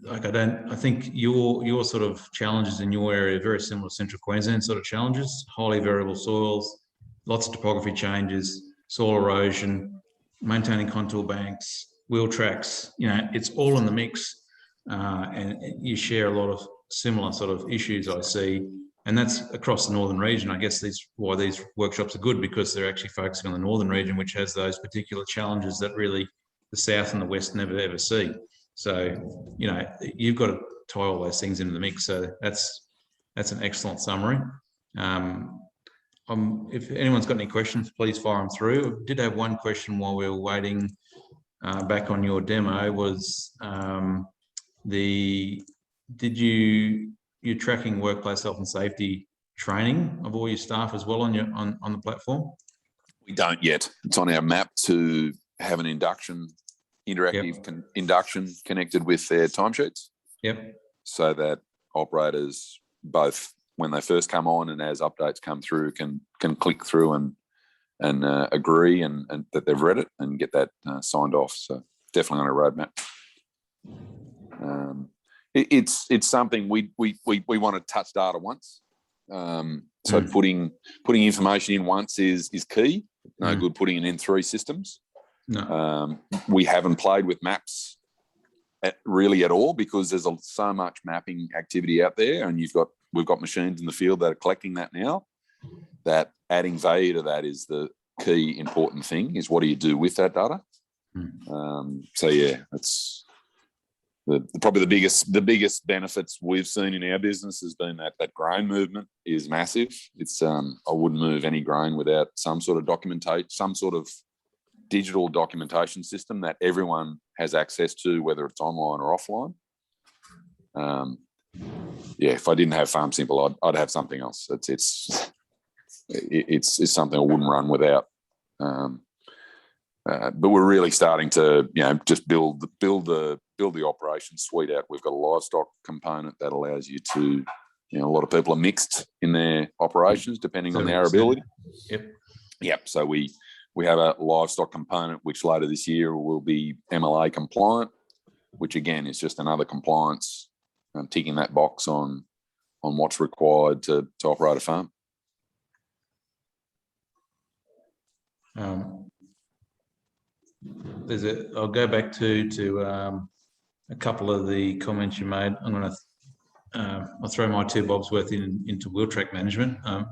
I think your sort of challenges in your area are very similar to Central Queensland sort of challenges, highly variable soils, lots of topography changes, soil erosion, maintaining contour banks, wheel tracks, you know, it's all in the mix. And you share a lot of similar sort of issues I see. And that's across the northern region. I guess why these workshops are good, because they're actually focusing on the northern region, which has those particular challenges that really the south and the west never ever see. So, you know, you've got to tie all those things into the mix. So that's an excellent summary. If anyone's got any questions, please fire them through. I did have one question while we were waiting back on your demo was you're tracking workplace health and safety training of all your staff as well on the platform? We don't yet. It's on our map to have an interactive induction connected with their timesheets. Yep. So that operators, both when they first come on and as updates come through, can click through and agree and that they've read it and get that signed off. So definitely on a roadmap. It's something we want to touch data once. So putting information in once is key. No good putting it in 3 systems. No. We haven't played with maps really at all because there's so much mapping activity out there, and we've got machines in the field that are collecting that now. That adding value to that is the key important thing. Is what do you do with that data? So yeah, that's probably the biggest benefits we've seen in our business has been that grain movement is massive. It's I wouldn't move any grain without some sort of documentation, some sort of digital documentation system that everyone has access to, whether it's online or offline. If I didn't have Farm Simple, I'd have something else. It's something I wouldn't run without. But we're really starting to, just build the operation suite out. We've got a livestock component that allows you to, a lot of people are mixed in their operations depending on their ability. Yep. So we have a livestock component which later this year will be MLA compliant, which again is just another compliance, ticking that box on what's required to operate a farm. I'll go back to a couple of the comments you made. I'm going to I'll throw my 2 bobs worth into wheel track management. I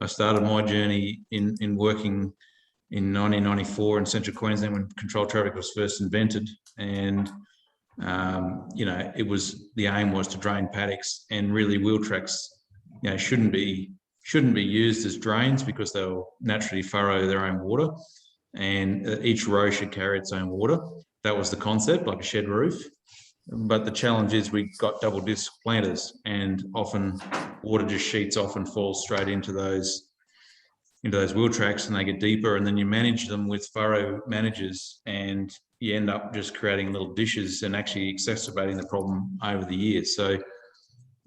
started my journey in working in 1994 in Central Queensland when controlled traffic was first invented, and the aim was to drain paddocks, and really wheel tracks, shouldn't be used as drains because they'll naturally furrow their own water, and each row should carry its own water. That was the concept, like a shed roof. But the challenge is we got double disc planters, and often water just sheets off and falls straight into those wheel tracks, and they get deeper, and then you manage them with furrow managers, and you end up just creating little dishes and actually exacerbating the problem over the years. So,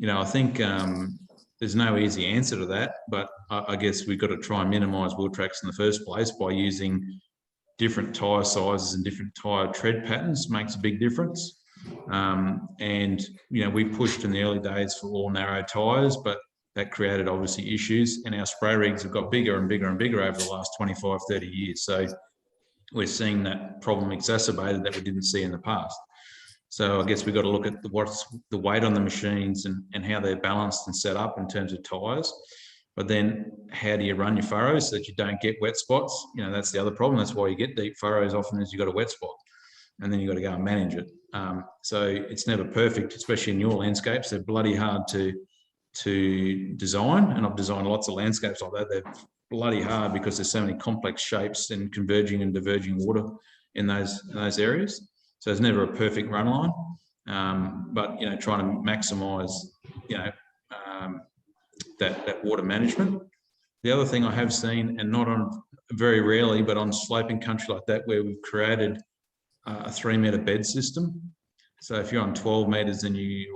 I think there's no easy answer to that, but I guess we've got to try and minimise wheel tracks in the first place by using different tyre sizes and different tyre tread patterns. Makes a big difference. We pushed in the early days for all narrow tyres, but that created obviously issues, and our spray rigs have got bigger and bigger and bigger over the last 25, 30 years. So we're seeing that problem exacerbated that we didn't see in the past. So I guess we've got to look at what's the weight on the machines and how they're balanced and set up in terms of tyres. But then how do you run your furrows so that you don't get wet spots? That's the other problem. That's why you get deep furrows often, is you've got a wet spot, and then you've got to go and manage it. So it's never perfect, especially in your landscapes. They're bloody hard to design, and I've designed lots of landscapes like that. They're bloody hard because there's so many complex shapes and converging and diverging water in those areas. So there's never a perfect run line, but trying to maximise that water management. The other thing I have seen, and not on very rarely, but on sloping country like that, where we've created a 3-metre bed system. So if you're on 12 metres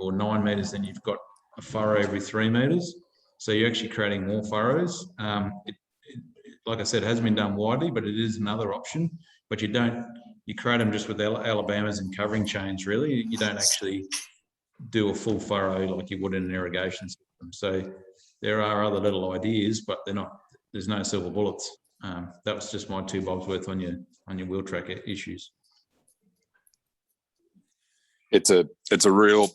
or 9 metres, then you've got a furrow every 3 metres. So you're actually creating more furrows. Like I said, it hasn't been done widely, but it is another option. But you create them just with Alabamas and covering chains, really. You don't actually do a full furrow like you would in an irrigation system. So there are other little ideas, but there's no silver bullets. That was just my 2 bobs worth on your wheel track issues. It's a real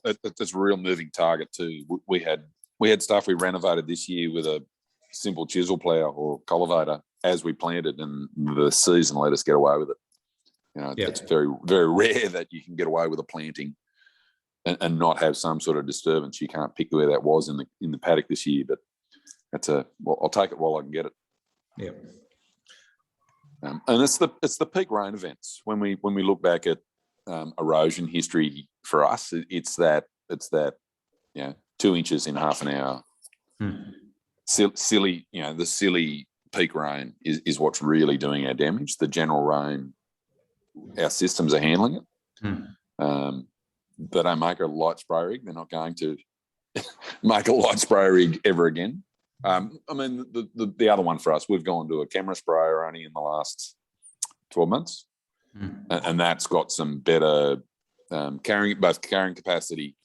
moving target too. We had stuff we renovated this year with a simple chisel plough or cultivator as we planted, and the season let us get away with it. You know, Yeah. it's very, very rare that you can get away with a planting and not have some sort of disturbance. You can't pick where that was in the paddock this year, but well, I'll take it while I can get it. Yeah. And it's the peak rain events. When we look back at erosion history for us, it's that 2 inches in half an hour. Silly, the silly peak rain is what's really doing our damage. The general rain, our systems are handling it. They don't make a light spray rig. They're not going to make a light spray rig ever again. I mean, the other one for us, we've gone to a camera sprayer only in the last 12 months, and that's got some better carrying capacity.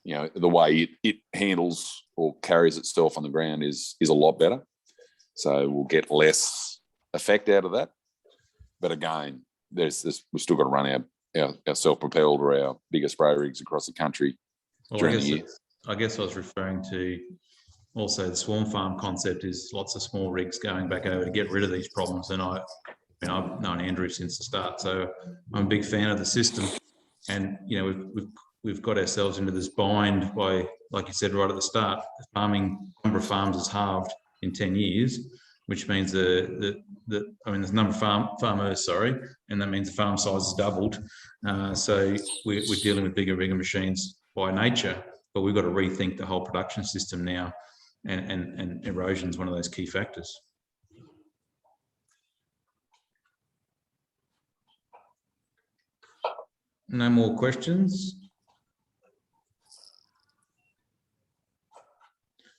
The way it handles or carries itself on the ground is a lot better. So we'll get less effect out of that. But again, we've still got to run our self-propelled or our bigger spray rigs across the country during the year. I guess I was referring to also the swarm farm concept is lots of small rigs going back over to get rid of these problems. And I've known Andrew since the start, so I'm a big fan of the system. And we've got ourselves into this bind by, like you said right at the start, the number of farms has halved in 10 years, which means the number of farmers, and that means the farm size has doubled. So we're dealing with bigger machines by nature, but we've got to rethink the whole production system now, and erosion is one of those key factors. No more questions?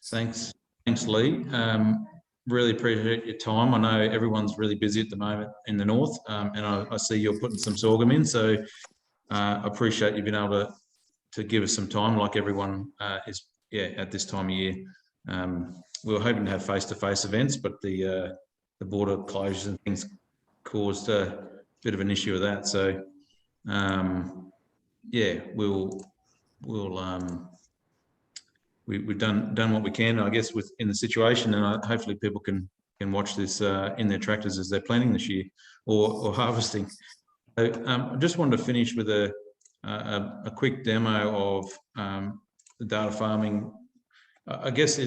Thanks, Lee. Really appreciate your time. I know everyone's really busy at the moment in the north, and I see you're putting some sorghum in, so I appreciate you being able to give us some time, like everyone is at this time of year. We were hoping to have face-to-face events, but the border closures and things caused a bit of an issue with that. So we've done what we can, I guess, in the situation, and hopefully people can watch this in their tractors as they're planting this year or harvesting. So, I just wanted to finish with a quick demo of the data farming. I guess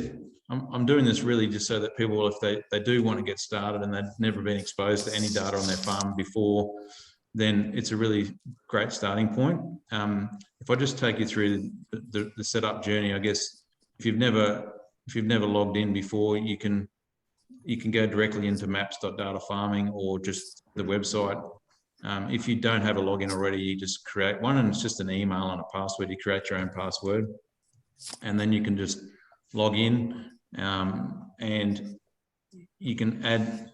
I'm doing this really just so that people, if they do want to get started and they've never been exposed to any data on their farm before, then it's a really great starting point. If I just take you through the setup journey, I guess if you've never logged in before, you can go directly into maps.datafarming or just the website. If you don't have a login already, you just create one, and it's just an email and a password. You create your own password, and then you can just log in, and you can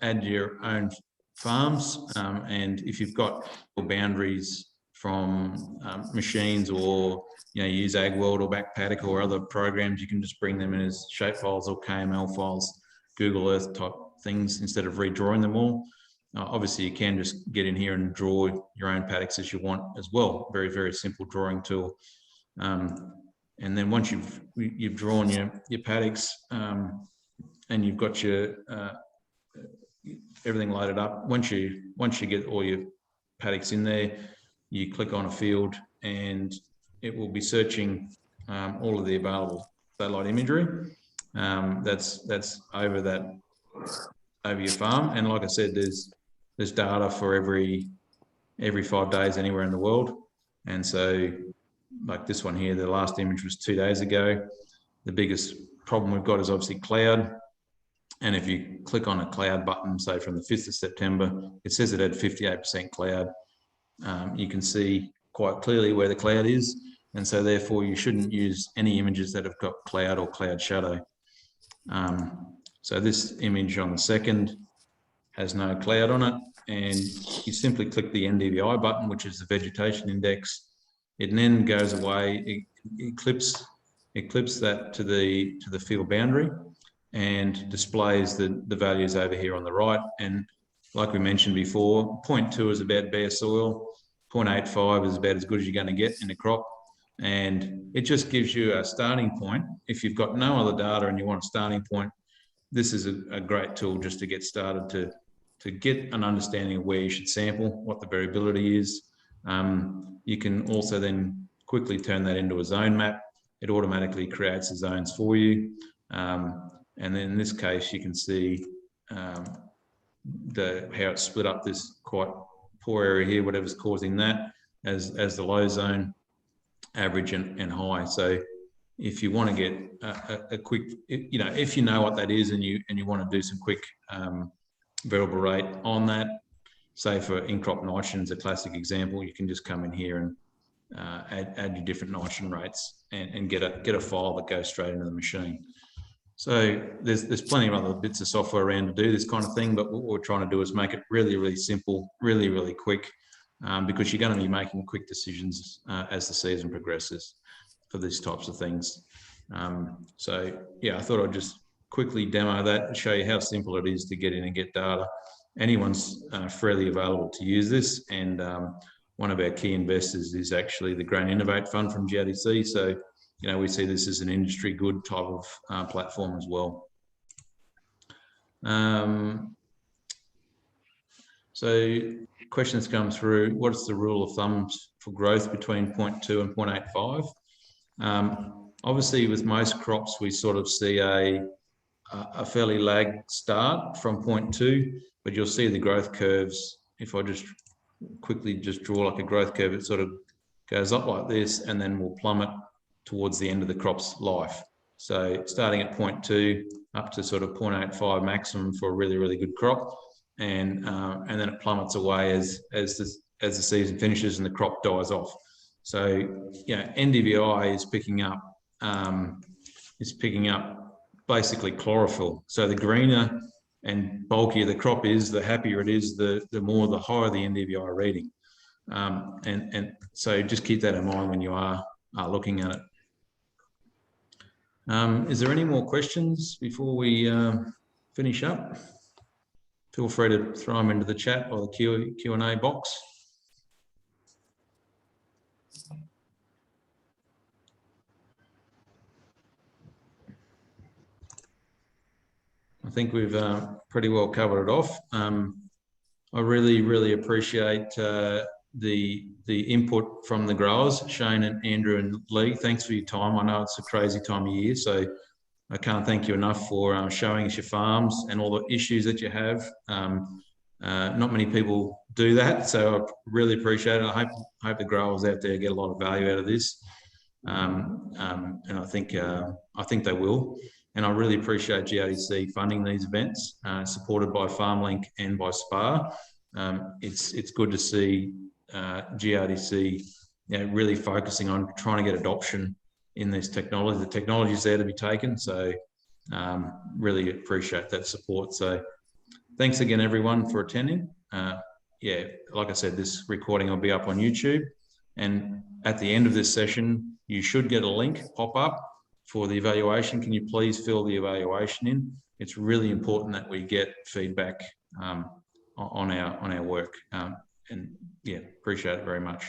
add your own farms, and if you've got boundaries from machines, or use AgWorld or Backpaddock or other programs, you can just bring them in as shape files or KML files, Google Earth type things, instead of redrawing them all. Obviously, you can just get in here and draw your own paddocks as you want as well. Very, very simple drawing tool. And then once you've drawn your paddocks, and you've got your everything loaded up, once you get all your paddocks in there, you click on a field and it will be searching all of the available satellite imagery that's over your farm. And like I said, there's data for every 5 days anywhere in the world. And so, like this one here, the last image was 2 days ago. The biggest problem we've got is obviously cloud. And if you click on a cloud button, say from the 5th of September, it says it had 58% cloud. You can see quite clearly where the cloud is. And so therefore you shouldn't use any images that have got cloud or cloud shadow. So this image on the 2nd has no cloud on it. And you simply click the NDVI button, which is the vegetation index. It then goes away. It clips that to the field boundary and displays the values over here on the right. And like we mentioned before, 0.2 is about bare soil, 0.85 is about as good as you're going to get in a crop. And it just gives you a starting point. If you've got no other data and you want a starting point, this is a great tool just to get started to get an understanding of where you should sample, what the variability is. You can also then quickly turn that into a zone map. It automatically creates the zones for you. And then in this case, you can see how it's split up this quite poor area here, whatever's causing that, as the low zone, average and high. So if you want to get a quick, you know, if you know what that is and you want to do some quick variable rate on that, say for in-crop nitrogen is a classic example, you can just come in here and add your different nitrogen rates and get a file that goes straight into the machine. So there's plenty of other bits of software around to do this kind of thing, but what we're trying to do is make it really, really simple, really, really quick, because you're going to be making quick decisions as the season progresses for these types of things. So yeah, I thought I'd just quickly demo that and show you how simple it is to get in and get data. Anyone's freely available to use this, and one of our key investors is actually the Grain Innovate Fund from GRDC. So, you know, we see this as an industry good type of platform as well. So questions come through. What's the rule of thumb for growth between 0.2 and 0.85? Obviously, with most crops, we sort of see a fairly lagged start from 0.2, but you'll see the growth curves. If I just quickly just draw like a growth curve, it sort of goes up like this and then will plummet towards the end of the crop's life. So starting at 0.2 up to sort of 0.85 maximum for a really, really good crop. And then it plummets away as the season finishes and the crop dies off. So, yeah, NDVI is picking up basically chlorophyll. So the greener and bulkier the crop is, the happier it is, the higher the NDVI reading. And so just keep that in mind when you are looking at it. Is there any more questions before we finish up? Feel free to throw them into the chat or the Q&A box. I think we've pretty well covered it off. I really, really appreciate the input from the growers, Shane and Andrew and Lee. Thanks for your time. I know it's a crazy time of year, so I can't thank you enough for showing us your farms and all the issues that you have. Not many people do that, so I really appreciate it. I hope the growers out there get a lot of value out of this, and I think they will. And I really appreciate GRDC funding these events, supported by FarmLink and by SPAA. It's good to see GRDC, you know, really focusing on trying to get adoption in this technology. The technology is there to be taken, so really appreciate that support. So thanks again, everyone, for attending. Yeah, like I said, this recording will be up on YouTube, and at the end of this session, you should get a link pop up for the evaluation. Can you please fill the evaluation in? It's really important that we get feedback on our work, and yeah, appreciate it very much.